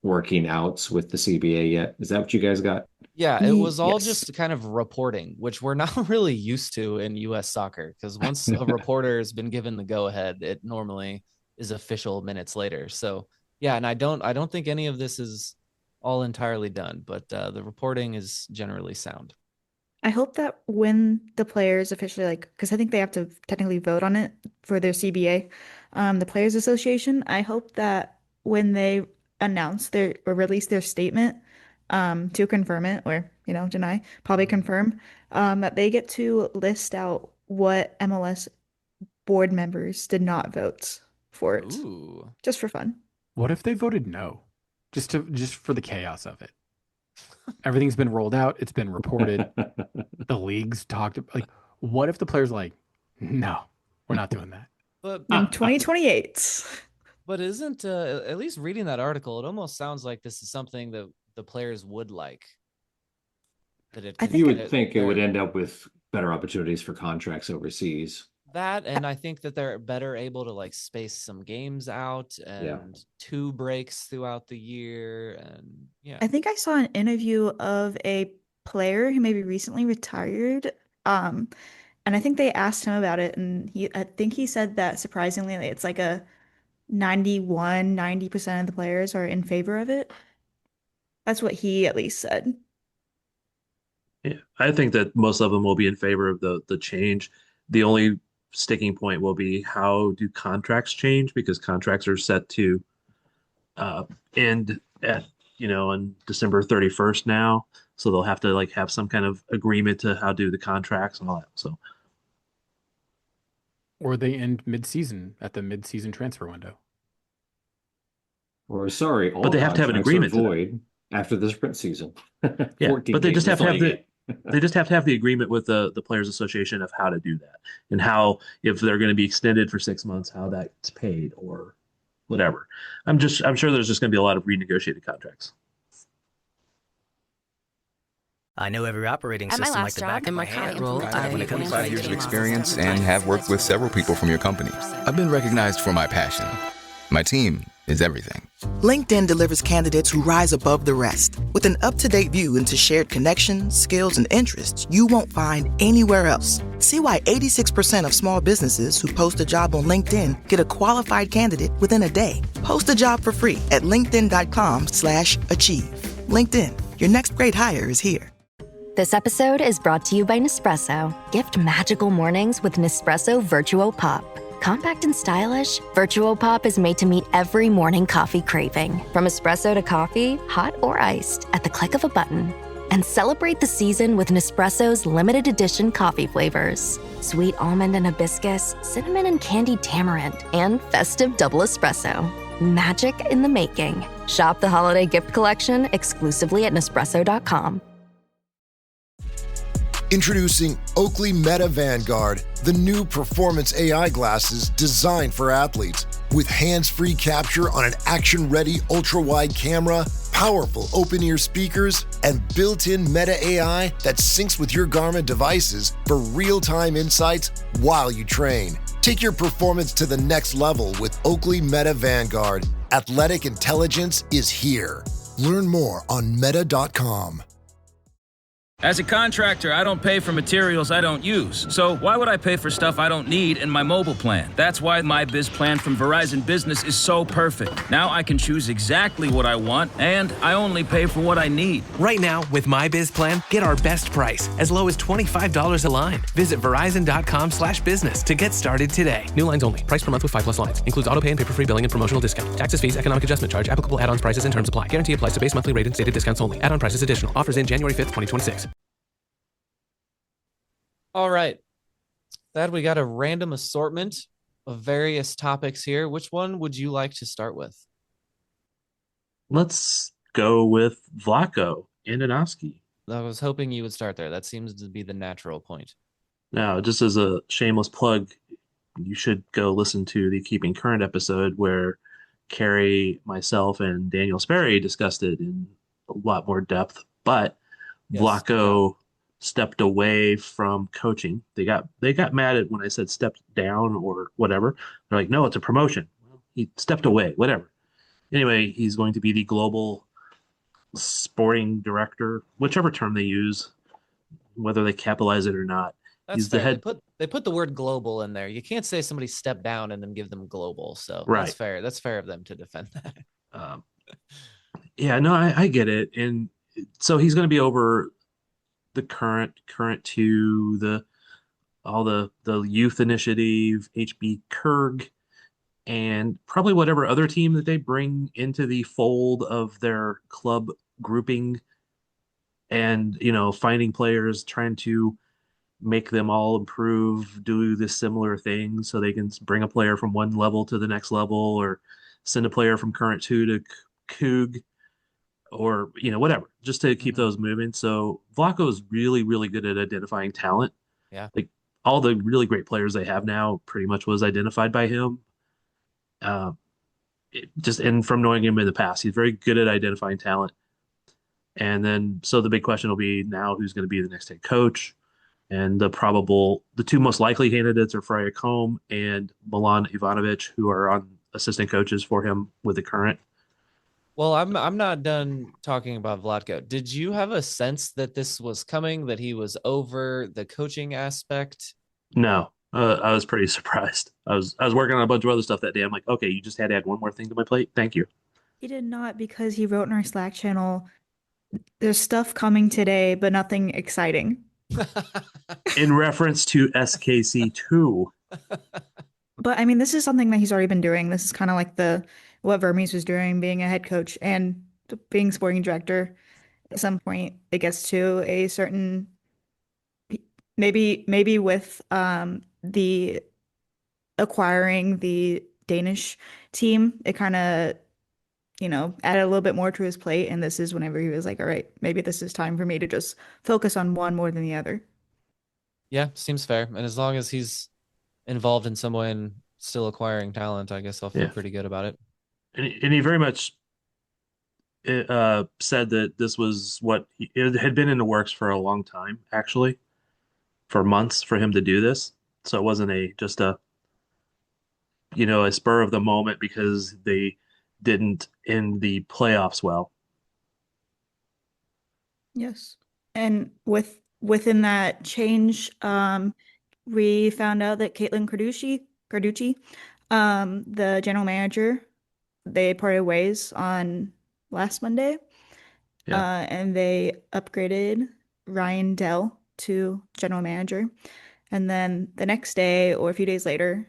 working outs with the CBA yet? Is that what you guys got? Yeah, it was all just kind of reporting, which we're not really used to in US soccer, because once a reporter has been given the go ahead, it normally is official minutes later. So yeah, and I don't think any of this is all entirely done, but the reporting is generally sound. I hope that when the players officially because I think they have to technically vote on it for their CBA, the Players Association. I hope that when they announce their or release their statement, to confirm it or deny, probably confirm, that they get to list out what MLS board members did not vote for it, just for fun. What if they voted no, just for the chaos of it? Everything's been rolled out. It's been reported. The league's talked. What if the players no, we're not doing that. But in 2028. But isn't at least reading that article, it almost sounds like this is something that the players would like. You would think it would end up with better opportunities for contracts overseas. That, and I think that they're better able to space some games out and 2 breaks throughout the year. And I think I saw an interview of a player who maybe recently retired. And I think they asked him about it, and I think he said that surprisingly it's like a 90% of the players are in favor of it. That's what he at least said. Yeah, I think that most of them will be in favor of the change. The only sticking point will be, how do contracts change, because contracts are set to end at on December 31st now, so they'll have to have some kind of agreement to how to do the contracts and all that. So, or they end mid-season at the mid-season transfer window. Or sorry, all but they have to have an agreement void after the sprint season. Yeah, but they just have to have they just have to have the agreement with the Players Association of how to do that, and how, if they're going to be extended for 6 months, how that's paid or whatever. I'm sure there's just going to be a lot of renegotiated contracts. I know every operating system like the back of my hand. I have 25 years of experience and have worked with several people from your company. I've been recognized for my passion. My team is everything. LinkedIn delivers candidates who rise above the rest. With an up-to-date view into shared connections, skills, and interests you won't find anywhere else. See why 86% of small businesses who post a job on LinkedIn get a qualified candidate within a day. Post a job for free at linkedin.com/achieve. LinkedIn, your next great hire is here. This episode is brought to you by Nespresso. Gift magical mornings with Nespresso Virtuo Pop. Compact and stylish, Virtuo Pop is made to meet every morning coffee craving. From espresso to coffee, hot or iced, at the click of a button. And celebrate the season with Nespresso's limited edition coffee flavors. Sweet almond and hibiscus, cinnamon and candied tamarind, and festive double espresso. Magic in the making. Shop the holiday gift collection exclusively at Nespresso.com. Introducing Oakley Meta Vanguard, the new performance AI glasses designed for athletes. With hands-free capture on an action-ready ultra-wide camera, powerful open-ear speakers, and built-in Meta AI that syncs with your Garmin devices for real-time insights while you train. Take your performance to the next level with Oakley Meta Vanguard. Athletic intelligence is here. Learn more on meta.com. As a contractor, I don't pay for materials I don't use. So why would I pay for stuff I don't need in my mobile plan? That's why my Biz plan from Verizon Business is so perfect. Now I can choose exactly what I want, and I only pay for what I need. Right now, with my Biz plan, get our best price, as low as $25 a line. Visit verizon.com/business to get started today. New lines only. Price per month with 5+ lines. Includes auto pay and paper-free billing and promotional discount. Taxes, fees, economic adjustment charge. Applicable add-ons, prices, and terms apply. Guarantee applies to base monthly rate and stated discounts only. Add-on prices additional. Offers in January 5th, 2026. All right, Thad, we got a random assortment of various topics here. Which one would you like to start with? Let's go with Vlatko Andonovski. I was hoping you would start there. That seems to be the natural point. Now, just as a shameless plug, you should go listen to the Keeping Current episode where Carrie, myself, and Daniel Sperry discussed it in a lot more depth. But yes, Vlatko stepped away from coaching. They got mad at when I said stepped down or whatever. They're like, no, it's a promotion. Well, he stepped away, whatever. Anyway, he's going to be the global sporting director, whichever term they use, whether they capitalize it or not. That's He's the fair. head. They put the word global in there. You can't say somebody stepped down and then give them global. So that's Right. fair. That's fair of them to defend that. Yeah, no, I get it. And so he's going to be over the current two, all the youth initiative, HB Kurg, and probably whatever other team that they bring into the fold of their club grouping, and finding players, trying to make them all improve, do this similar thing so they can bring a player from one level to the next level, or send a player from current two to Coog, or whatever, just to keep those moving. So Vlatko is really, really good at identifying talent. Yeah. Like all the really great players they have now pretty much was identified by him. And from knowing him in the past, he's very good at identifying talent. And then, so the big question will be now who's going to be the next head coach. And the two most likely candidates are Freya Combe and Milan Ivanovic, who are on assistant coaches for him with the current. Well, I'm not done talking about Vlatko. Did you have a sense that this was coming, that he was over the coaching aspect? No, I was pretty surprised. I was working on a bunch of other stuff that day. I'm like, okay, you just had to add one more thing to my plate. Thank you. He did not, because he wrote in our Slack channel, there's stuff coming today, but nothing exciting. In reference to SKC2. But I mean, this is something that he's already been doing. This is kind of like what Vermes was doing, being a head coach and being sporting director. At some point, it gets to a certain, maybe with the acquiring the Danish team, it kind of added a little bit more to his plate. And this is whenever he was like, all right, maybe this is time for me to just focus on one more than the other. Yeah, seems fair. And as long as he's involved in some way and still acquiring talent, I guess I'll feel pretty good about it. And he very much said that this was it had been in the works for a long time, actually, for months for him to do this. So it wasn't just a spur of the moment because they didn't end the playoffs well. Yes. And within that change, we found out that Caitlin Carducci, the general manager, they parted ways on last Monday. Yeah. And they upgraded Ryan Dell to general manager. And then the next day or a few days later,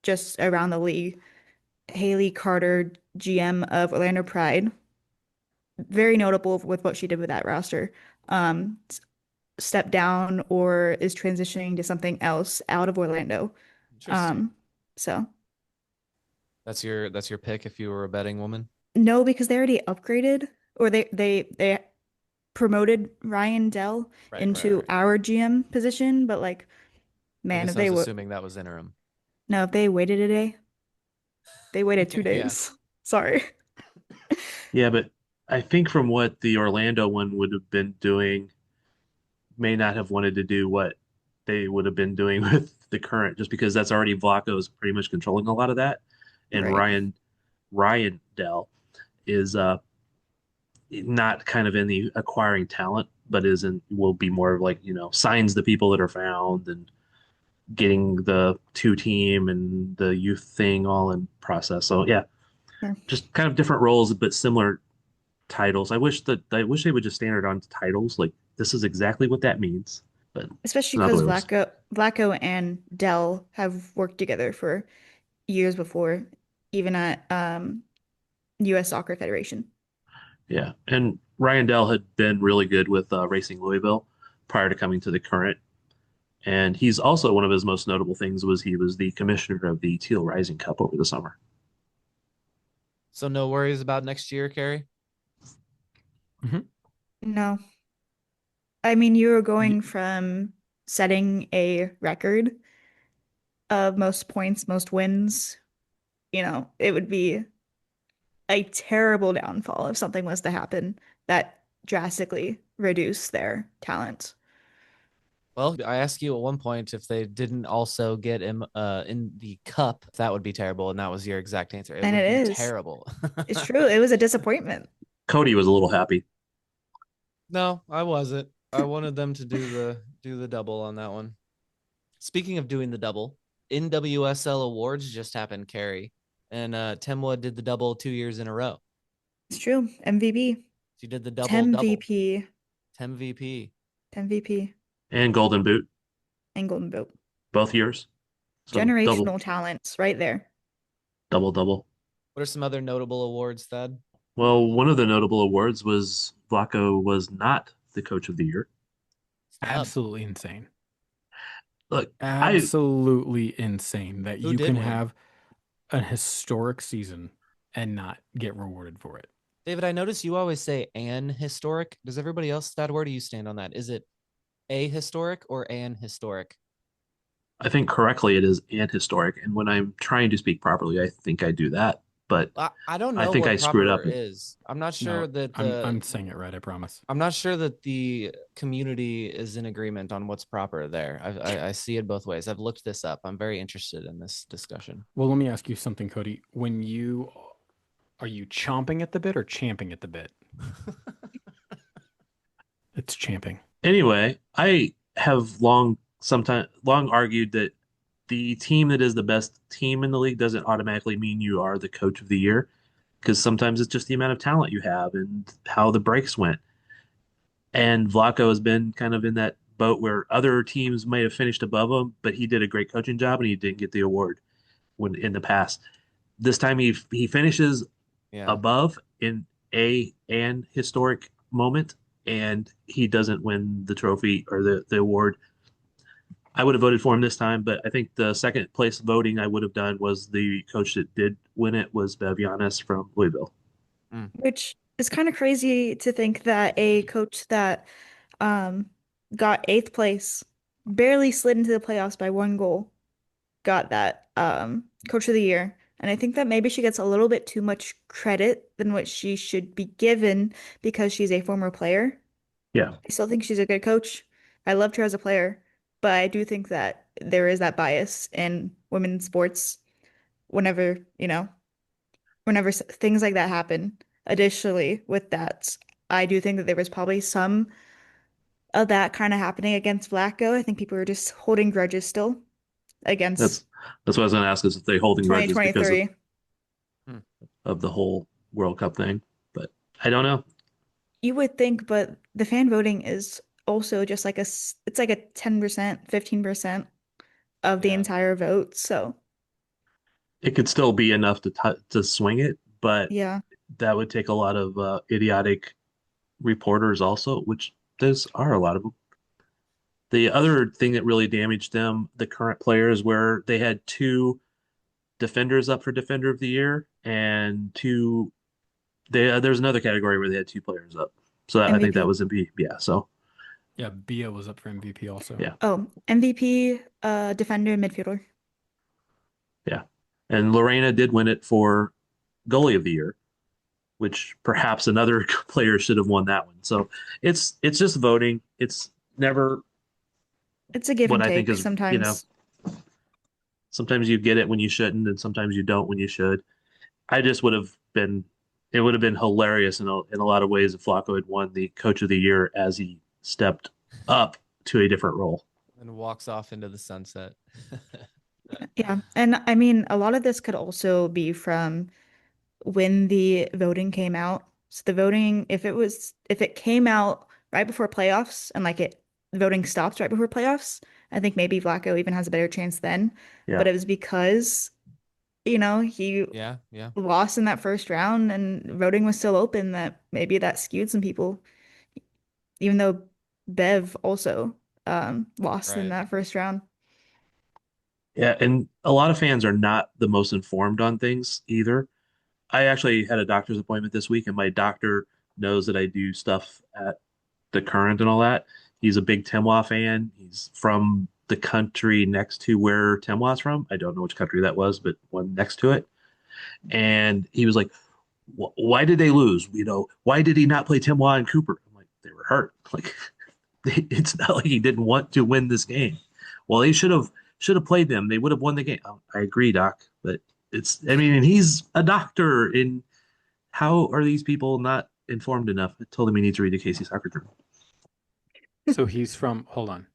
just around the league, Haley Carter, GM of Orlando Pride, very notable with what she did with that roster, stepped down or is transitioning to something else out of Orlando. So that's your pick if you were a betting woman? No, because they already upgraded, or they promoted Ryan Dell into our GM position, but like, man, if I they was were assuming that was interim. No, if they waited a day, they waited 2 days. Yeah. Sorry. Yeah, but I think from what the Orlando one would have been doing, may not have wanted to do what they would have been doing with the current, just because that's already Vlatko's pretty much controlling a lot of that. And Ryan Dell is not kind of in the acquiring talent, but will be more like, signs the people that are found and getting the two team and the youth thing all in process. So yeah, just kind of different roles, but similar titles. I wish they would just standard on titles. Like, this is exactly what that means. But especially because Vlatko and Dell have worked together for years before, even at U.S. Soccer Federation. Yeah, and Ryan Dell had been really good with Racing Louisville prior to coming to the current. And he's also, one of his most notable things was he was the commissioner of the Teal Rising Cup over the summer. So no worries about next year, Carrie? No. I mean, you were going from setting a record of most points, most wins. It would be a terrible downfall if something was to happen that drastically reduce their talent. Well, I asked you at one point if they didn't also get him in the cup, that would be terrible, and that was your exact answer. And it is terrible. It's true. It was a disappointment. Cody was a little happy. No, I wasn't. I wanted them to do the double on that one. Speaking of doing the double, NWSL awards just happened, Carrie, and Temwa did the double 2 years in a row. It's true. MVP. She did the double. 10 VP. 10 VP. 10 VP. And Golden Boot. And Golden Boot. Both years. So generational talents right there. Double. What are some other notable awards, Thad? Well, one of the notable awards was Vlatko was not the coach of the year. Absolutely insane. Look, absolutely insane that you can win? have a historic season and not get rewarded for it. David, I notice you always say an historic. Does everybody else, Thad, where do you stand on that? Is it a historic or an historic? I think correctly it is an historic, and when I'm trying to speak properly, I think I do that. But I don't know. I think what I screwed up. Is I'm not sure that I'm saying it right. I promise. I'm not sure that the community is in agreement on what's proper there. I see it both ways. I've looked this up. I'm very interested in this discussion. Well, let me ask you something, Cody. Are you chomping at the bit or champing at the bit? It's champing. Anyway, I have long argued that the team that is the best team in the league doesn't automatically mean you are the coach of the year, because sometimes it's just the amount of talent you have and how the breaks went. And Vlatko has been kind of in that boat where other teams might have finished above him, but he did a great coaching job and he didn't get the award when in the past. This time he finishes above in an historic moment, and he doesn't win the trophy or the award. I would have voted for him this time, but I think the second place voting I would have done was the coach that did win it was Bev Giannis from Louisville. Which is kind of crazy to think that a coach that got 8th place, barely slid into the playoffs by 1 goal, got that coach of the year. And I think that maybe she gets a little bit too much credit than what she should be given because she's a former player. Yeah. I still think she's a good coach. I loved her as a player. But I do think that there is that bias in women's sports whenever things like that happen. Additionally, with that, I do think that there was probably some of that kind of happening against Vlatko. I think people were just holding grudges still against. That's what I was going to ask, is if they holding grudges because 2023 of the whole World Cup thing. But I don't know. You would think, but the fan voting is also just like it's like a 10%, 15% of the entire vote. So it could still be enough to swing it, but yeah, that would take a lot of idiotic reporters also, which those are a lot of them. The other thing that really damaged them, the current players, where they had 2 defenders up for Defender of the Year, and there's another category where they had 2 players up. So I think that was MVP. Yeah. So. Yeah, Bia was up for MVP also. Yeah. Oh, MVP, defender, midfielder. Yeah. And Lorena did win it for goalie of the year, which perhaps another player should have won that one. So it's just voting. It's never. It's a give and take sometimes. Sometimes you get it when you shouldn't, and sometimes you don't when you should. It would have been hilarious in a lot of ways if Vlatko had won the coach of the year as he stepped up to a different role and walks off into the sunset. Yeah. And I mean, a lot of this could also be from when the voting came out. So the voting, if it came out right before playoffs and voting stops right before playoffs, I think maybe Vlatko even has a better chance then. Yeah. But it was because, he lost in that first round and voting was still open, that maybe that skewed some people. Even though Bev also lost in that first round. Yeah, and a lot of fans are not the most informed on things either. I actually had a doctor's appointment this week, and my doctor knows that I do stuff at the Current and all that. He's a big Temwa fan. He's from the country next to where Temwa's from. I don't know which country that was, but one next to it. And he was like, why did they lose? Why did he not play Temwa and Cooper? I'm like, they were hurt. Like, it's not like he didn't want to win this game. Well, they should have played them. They would have won the game. I agree, Doc, but and he's a doctor. And how are these people not informed enough. I told him he needs to read the KC Soccer Journal. So he's from, hold on.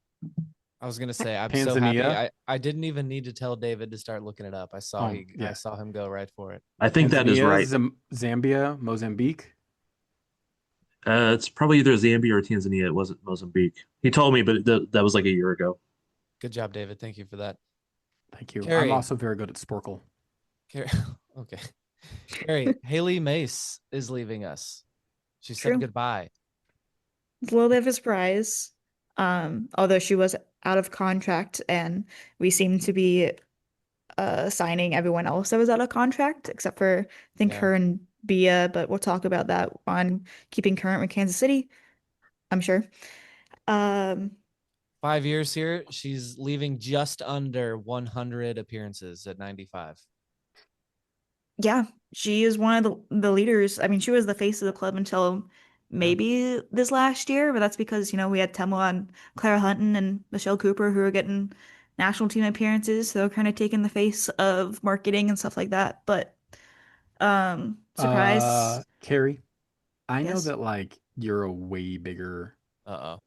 I was gonna say I'm so Tanzania? happy. I didn't even need to tell David to start looking it up. I saw I saw him go right for it. I think that is Tanzania, right. Zambia, Mozambique. It's probably either Zambia or Tanzania. It wasn't Mozambique. He told me, but that was like a year ago. Good job, David. Thank you for that. Thank you. Carrie. I'm also very good at Sporkle. Okay. Carrie, Haley Mace is leaving us. She said True. goodbye. It's a little bit of a surprise. Although she was out of contract and we seem to be signing everyone else that was out of contract, except for I think her and Bia, but we'll talk about that on keeping current with Kansas City, I'm sure. 5 years here. She's leaving just under 100 appearances at 95. Yeah, she is one of the leaders. I mean, she was the face of the club until maybe this last year, but that's because, we had Temwa and Clara Hunton and Michelle Cooper who were getting national team appearances, so kind of taking the face of marketing and stuff like that. But surprise. Carrie, I know Yes. that you're a way bigger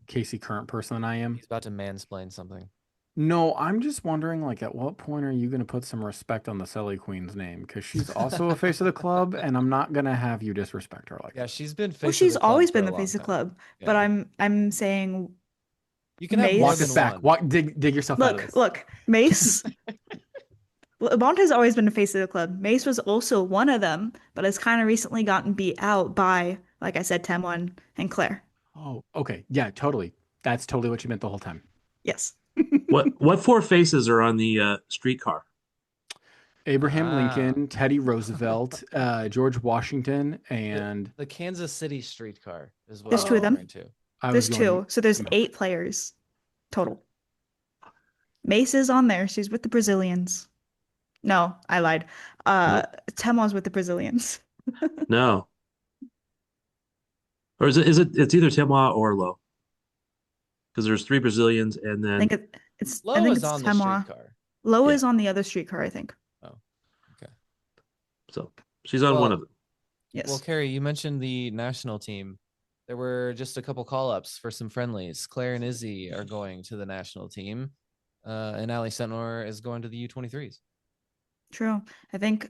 Casey Current person than I am. He's about to mansplain something. No, I'm just wondering, at what point are you going to put some respect on the Selly Queen's name? Because she's also a face of the club, and I'm not going to have you disrespect her like that. Yeah, she's been face Well, of she's the club always for been a the long face of the time. club, Yeah. but I'm saying you can have more Walk than this back. one. Dig yourself out of this. Look, Mace. Bond has always been the face of the club. Mace was also one of them, but has kind of recently gotten beat out by, like I said, Temwon and Claire. Oh, okay. Yeah, totally. That's totally what you meant the whole time. Yes. What four faces are on the streetcar? Abraham Lincoln, Teddy Roosevelt, George Washington, and the Kansas City streetcar is what There's I'm two of them. referring to. There's two. So there's 8 players total. Mace is on there. She's with the Brazilians. No, I lied. Temwa's with the Brazilians. No. Or is it it's either Temwa or Lo? Because there's 3 Brazilians and then I think it's Lo I think is it's on the Temwa. streetcar. Lo Yeah. is on the other streetcar, I think. Oh, okay. So she's on one of them. Yes. Well, Carrie, you mentioned the national team. There were just a couple call-ups for some friendlies. Claire and Izzy are going to the national team, and Ali Sentnor is going to the U23s. True. I think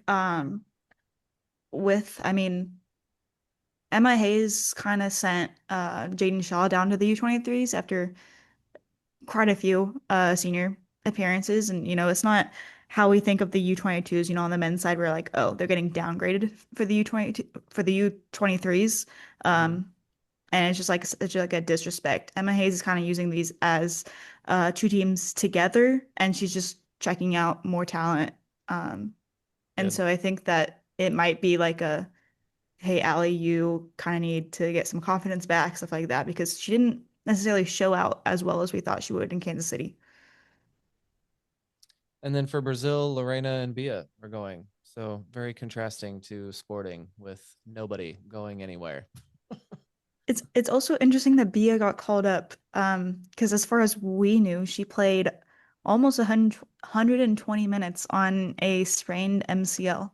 Emma Hayes kind of sent Jaden Shaw down to the U23s after quite a few senior appearances. And, it's not how we think of the U22s, on the men's side, we're like, oh, they're getting downgraded for the U23s. And it's just such a disrespect. Emma Hayes is kind of using these as 2 teams together, and she's just checking out more talent. And so I think that it might be like hey, Allie, you kind of need to get some confidence back, stuff like that, because she didn't necessarily show out as well as we thought she would in Kansas City. And then for Brazil, Lorena and Bia are going. So very contrasting to Sporting with nobody going anywhere. It's also interesting that Bia got called up because as far as we knew, she played almost 120 minutes on a sprained MCL.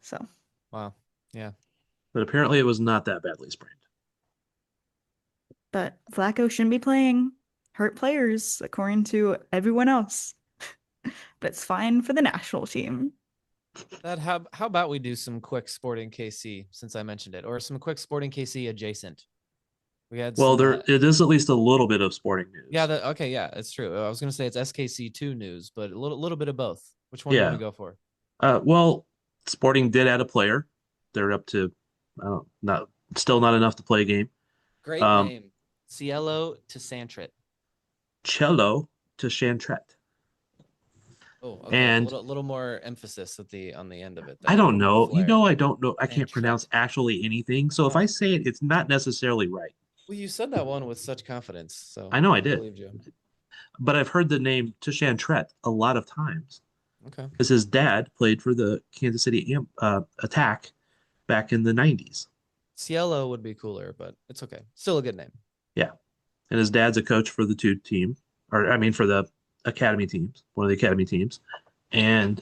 So. Wow. Yeah. But apparently it was not that badly sprained. But Vlatko shouldn't be playing hurt players, according to everyone else. But it's fine for the national team. How about we do some quick Sporting KC since I mentioned it, or some quick Sporting KC adjacent? We had it is at least a little bit of sporting news. Yeah. Okay. Yeah, it's true. I was going to say it's SKC2 news, but a little bit of both. Which one do you want to go for? Well, Sporting did add a player. They're up to still not enough to play a game. Great name. Cielo to Santret. Cello to Chantret. Oh, okay. And a little more emphasis on the end of it. I don't know. I don't know. I can't pronounce actually anything. So if I say it, it's not necessarily right. Well, you said that one with such confidence. So I know I did. Believed you. But I've heard the name Chantret a lot of times. Okay. Because his dad played for the Kansas City Attack back in the 90s. Cielo would be cooler, but it's okay. Still a good name. Yeah. And his dad's a coach for the for the academy teams, one of the academy teams. And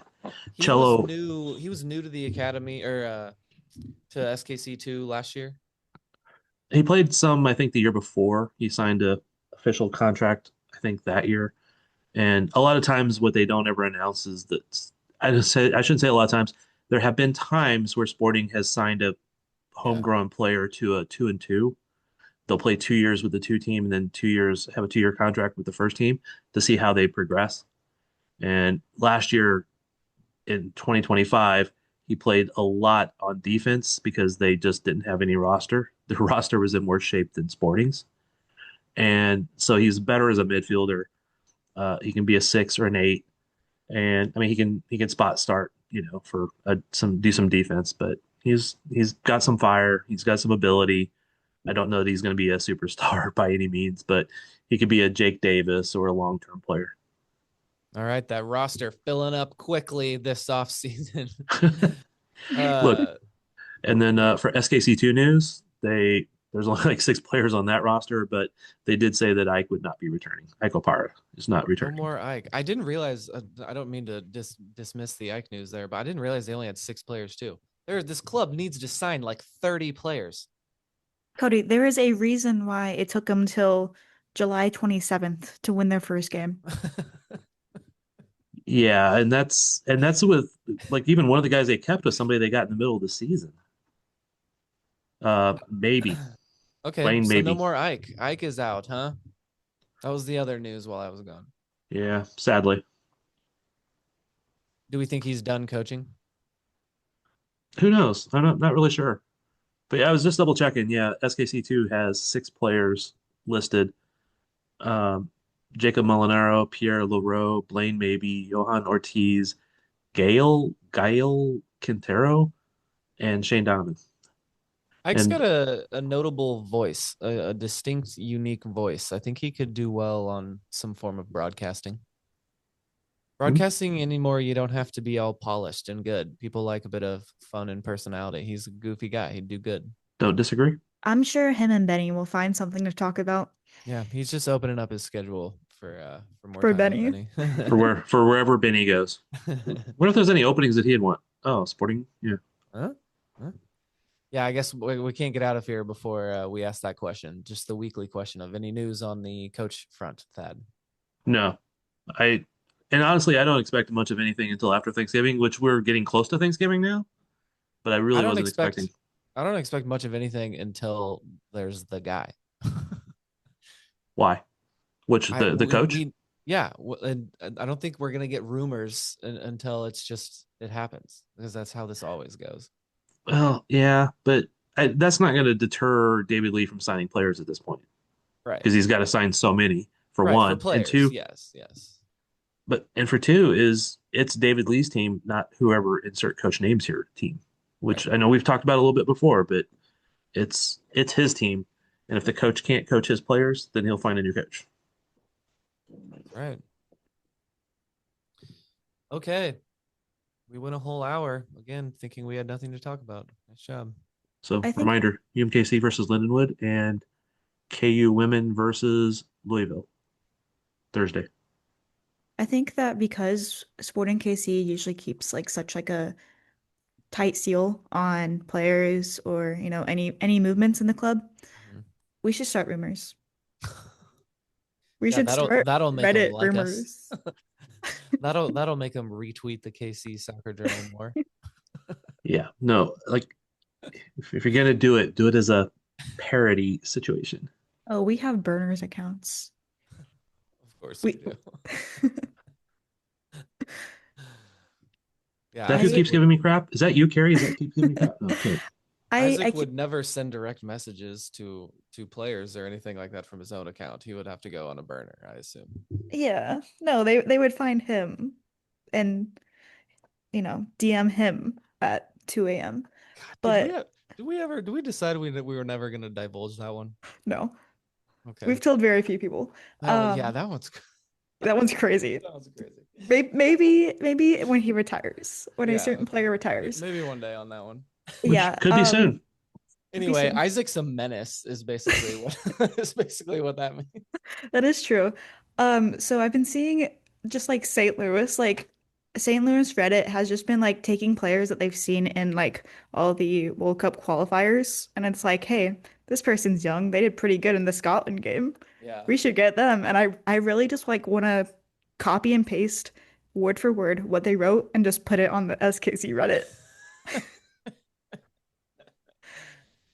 He was new to the academy or to SKC2 last year. He played some, I think, the year before. He signed a official contract, I think, that year. And a lot of times, what they don't ever announce is that I shouldn't say a lot of times. There have been times where Sporting has signed a homegrown player to a 2-2. They'll play 2 years with the two team and then 2 years have a 2 year contract with the first team to see how they progress. And last year in 2025, he played a lot on defense because they just didn't have any roster. The roster was in worse shape than Sporting's. And so he's better as a midfielder. He can be a 6 or an 8. And I mean he can spot start, for some defense, but he's got some fire, he's got some ability. I don't know that he's going to be a superstar by any means, but he could be a Jake Davis or a long-term player. All right, that roster filling up quickly this offseason. Look, and then for SKC2 news, there's only like 6 players on that roster, but they did say that Ike would not be returning. Ike Opara is not returning. No more Ike. I didn't realize. I don't mean to dismiss the Ike news there, but I didn't realize they only had 6 players too. This club needs to sign like 30 players. Cody, there is a reason why it took them till July 27th to win their first game. Yeah, and that's with like even one of the guys they kept was somebody they got in the middle of the season. Maybe. Okay, Blaine, so maybe. no more Ike. Ike is out, huh? That was the other news while I was gone. Yeah, sadly. Do we think he's done coaching? Who knows? I'm not really sure. But yeah, I was just double checking. Yeah, SKC2 has 6 players listed. Jacob Molinaro, Pierre Leroux, Blaine Maybe, Johan Ortiz, Gail Quintero, and Shane Donovan. Ike's got a notable voice, a distinct, unique voice. I think he could do well on some form of broadcasting. Broadcasting anymore, you don't have to be all polished and good. People like a bit of fun and personality. He's a goofy guy. He'd do good. Don't disagree. I'm sure him and Benny will find something to talk about. Yeah, he's just opening up his schedule for more for time Benny. with Benny. for wherever Benny goes. What if there's any openings that he'd want? Oh, Sporting. Yeah. Huh? Yeah, I guess we can't get out of here before we ask that question. Just the weekly question of any news on the coach front, Thad. No, and honestly, I don't expect much of anything until after Thanksgiving, which we're getting close to Thanksgiving now. But I really wasn't expecting. I don't expect much of anything until there's the guy. Why? Which the coach? Yeah, and I don't think we're gonna get rumors until it happens, because that's how this always goes. Well, yeah, but that's not going to deter David Lee from signing players at this point, right? Because he's got to sign so many for one, for players, and two. Yes. And for two it's David Lee's team, not whoever insert coach names here team, which I know we've talked about a little bit before, but it's his team, and if the coach can't coach his players, then he'll find a new coach. Right. Okay. We went a whole hour again, thinking we had nothing to talk about. Nice job. So reminder: UMKC versus Lindenwood and KU women versus Louisville Thursday. I think that because Sporting KC usually keeps like such like a tight seal on players or any movements in the club, we should start rumors. We should start that'll make Reddit them like rumors. That'll make them retweet the KC Soccer Journal more. Yeah, no, like if you're gonna do it as a parody situation. Oh, we have burners accounts. Of course we do. Yeah, that who keeps giving me crap? Is that you, Carrie? Is that keeps giving me crap? Okay. Isaac would never send direct messages to players or anything like that from his own account. He would have to go on a burner, I assume. Yeah. No, they would find him and DM him at 2 a.m. But did we decide we were never gonna divulge that one? No. Okay. We've told very few people. Yeah, that one's crazy. That one's crazy. Maybe when he retires, when a certain player retires. Maybe one day on that one. Yeah, could be soon. Anyway, Isaac's a menace is basically what that means. That is true. So I've been seeing just like St. Louis Reddit has just been like taking players that they've seen in like all the World Cup qualifiers, and it's like, hey, this person's young. They did pretty good in the Scotland game. Yeah. We should get them. And I really just like want to copy and paste word for word what they wrote and just put it on the SKC Reddit.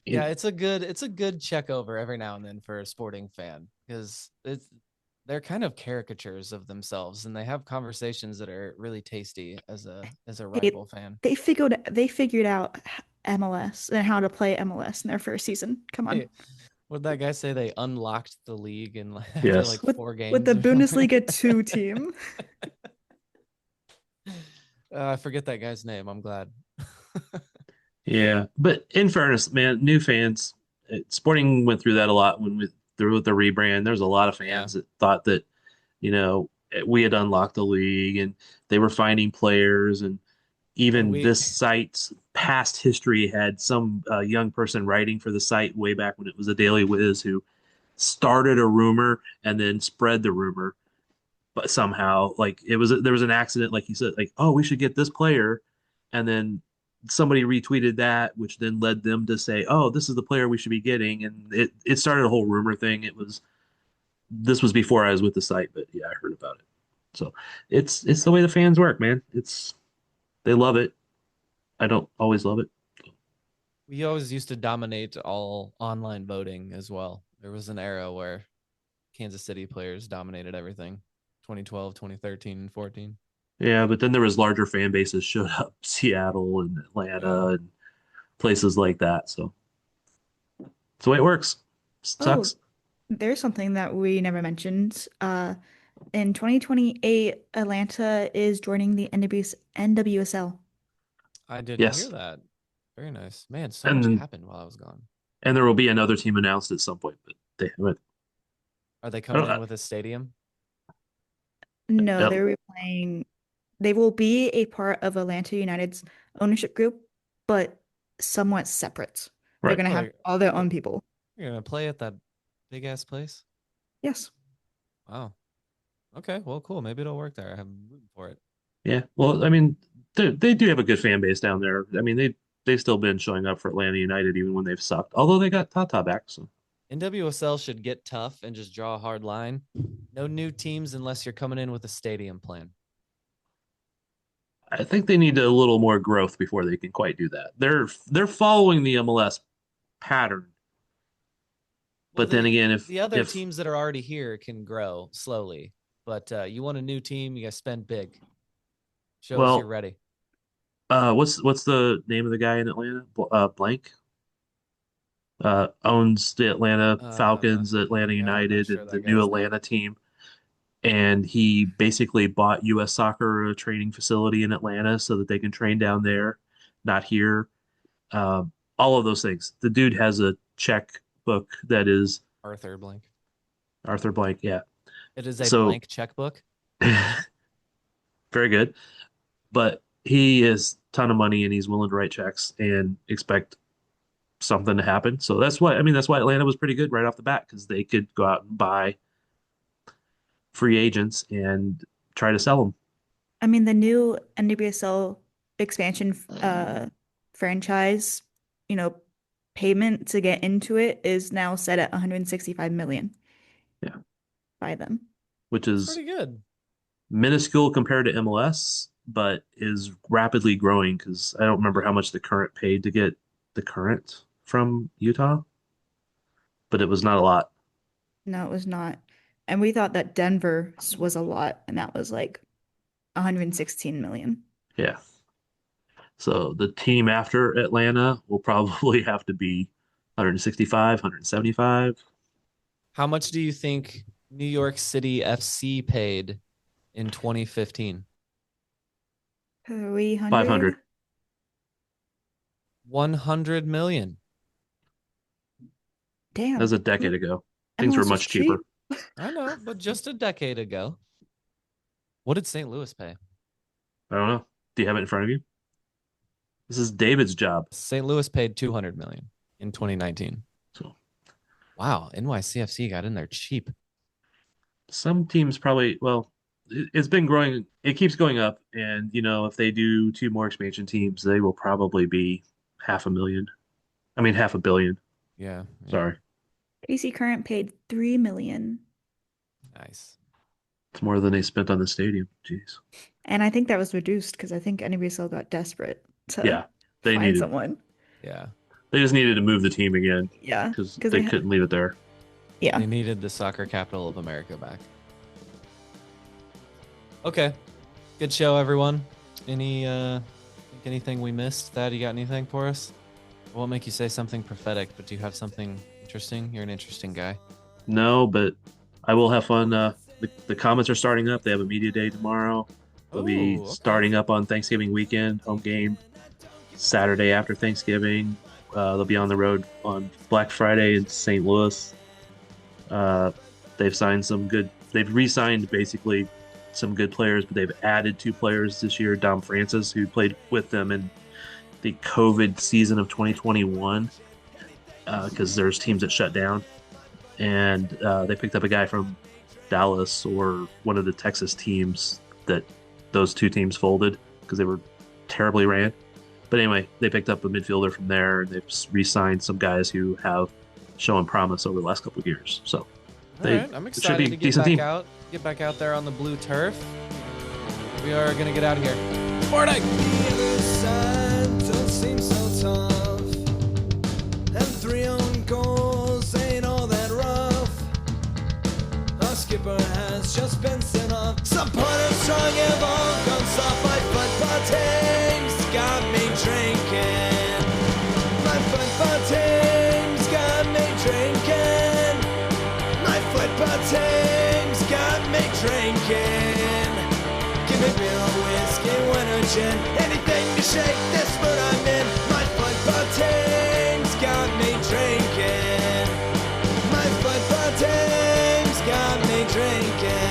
Yeah, it's a good check over every now and then for a sporting fan because they're kind of caricatures of themselves and they have conversations that are really tasty as a rival fan. They figured out MLS and how to play MLS in their first season. Come on. Hey, what'd that guy say? They unlocked the league in Yes. after like 4 games with the or something? Bundesliga 2 team. I forget that guy's name. I'm glad. Yeah, but in fairness, man, new fans, Sporting went through that a lot when we through with the rebrand. There's a lot of fans that thought that, we had unlocked the league and they were finding players, and even this site's past history had some young person writing for the site way back when it was a Daily Whiz who started a rumor and then spread the rumor, but somehow there was an accident, like you said, like, oh, we should get this player, and then somebody retweeted that, which then led them to say, oh, this is the player we should be getting, and it started a whole rumor thing. This was before I was with the site, but yeah, I heard about it. So it's the way the fans work, man. They love it. I don't always love it. We always used to dominate all online voting as well. There was an era where Kansas City players dominated everything. 2012, 2013, and 14. Yeah, but then there was larger fan bases showed up, Seattle and Atlanta and places like that. So it's the way it works. Sucks. There's something that we never mentioned. In 2028, Atlanta is joining the NWSL. I didn't hear that. Very nice. Man, so much happened while I was gone. And there will be another team announced at some point, but they haven't. Are they coming in with a stadium? No, they will be a part of Atlanta United's ownership group, but somewhat separate. Right. They're going to have all their own people. You're going to play at that big ass place? Yes. Wow. Okay, well, cool. Maybe it'll work there. I'm rooting for it. Yeah. Well, I mean, they do have a good fan base down there. I mean, they've still been showing up for Atlanta United even when they've sucked, although they got Tata back. So NWSL should get tough and just draw a hard line. No new teams unless you're coming in with a stadium plan. I think they need a little more growth before they can quite do that. They're following the MLS pattern. But then again, if the other teams that are already here can grow slowly, but you want a new team, you got to spend big. Show us you're ready. What's the name of the guy in Atlanta? Blank. Owns the Atlanta Falcons, Atlanta United, and the new Atlanta team. And he basically bought U.S. Soccer, a training facility in Atlanta, so that they can train down there, not here. All of those things. The dude has a checkbook that is Arthur Blank. Arthur Blank, yeah. It is a blank checkbook. Very good. But he has a ton of money and he's willing to write checks and expect something to happen. So that's why Atlanta was pretty good right off the bat, because they could go out and buy free agents and try to sell them. I mean, the new NWSL expansion franchise, payment to get into it is now set at 165 million. Yeah. By them. Which is pretty good. Minuscule compared to MLS, but is rapidly growing, because I don't remember how much the Current paid to get the Current from Utah, but it was not a lot. No, it was not. And we thought that Denver was a lot, and that was like 116 million. Yeah. So the team after Atlanta will probably have to be 165, 175. How much do you think New York City FC paid in 2015? 300? 500. 100 million. Damn. That was a decade ago. Things were much cheaper. I know, but just a decade ago. What did St. Louis pay? I don't know. Do you have it in front of you? This is David's job. St. Louis paid 200 million in 2019. So, wow, NYCFC got in there cheap. Some teams probably, it's been growing. It keeps going up. And, if they do 2 more expansion teams, they will probably be half a billion. Yeah. Sorry. KC Current paid $3 million. Nice. It's more than they spent on the stadium. Jeez. And I think that was reduced because I think NWSL got desperate to they find needed someone. Yeah. They just needed to move the team again. Yeah. Because they couldn't leave it there. Yeah. They needed the soccer capital of America back. Okay. Good show, everyone. Anything we missed? Thad, you got anything for us? I won't make you say something prophetic, but do you have something interesting? You're an interesting guy. No, but I will have fun. The Comets are starting up. They have a media day tomorrow. They'll be starting up on Thanksgiving weekend, home game Saturday after Thanksgiving. They'll be on the road on Black Friday in St. Louis. They've re-signed basically some good players, but they've added 2 players this year. Dom Francis, who played with them in the COVID season of 2021, because there's teams that shut down. And they picked up a guy from Dallas, or one of the Texas teams that those 2 teams folded because they were terribly ran. But anyway, they picked up a midfielder from there, and they've re-signed some guys who have shown promise over the last couple of years. So I'm excited to get back out there on the blue turf. We are going to get out of here. Morning! The other side don't seem so tough, and 3 own goals ain't all that rough. Our skipper has just been sent off. Supporters strong have all gone soft. My football team's got me drinking. My football team's got me drinking. My football team's got me drinking. Give me beer or whiskey, wine or gin, anything to shake this mood I'm in. My football team's got me drinking. My football team's got me drinking.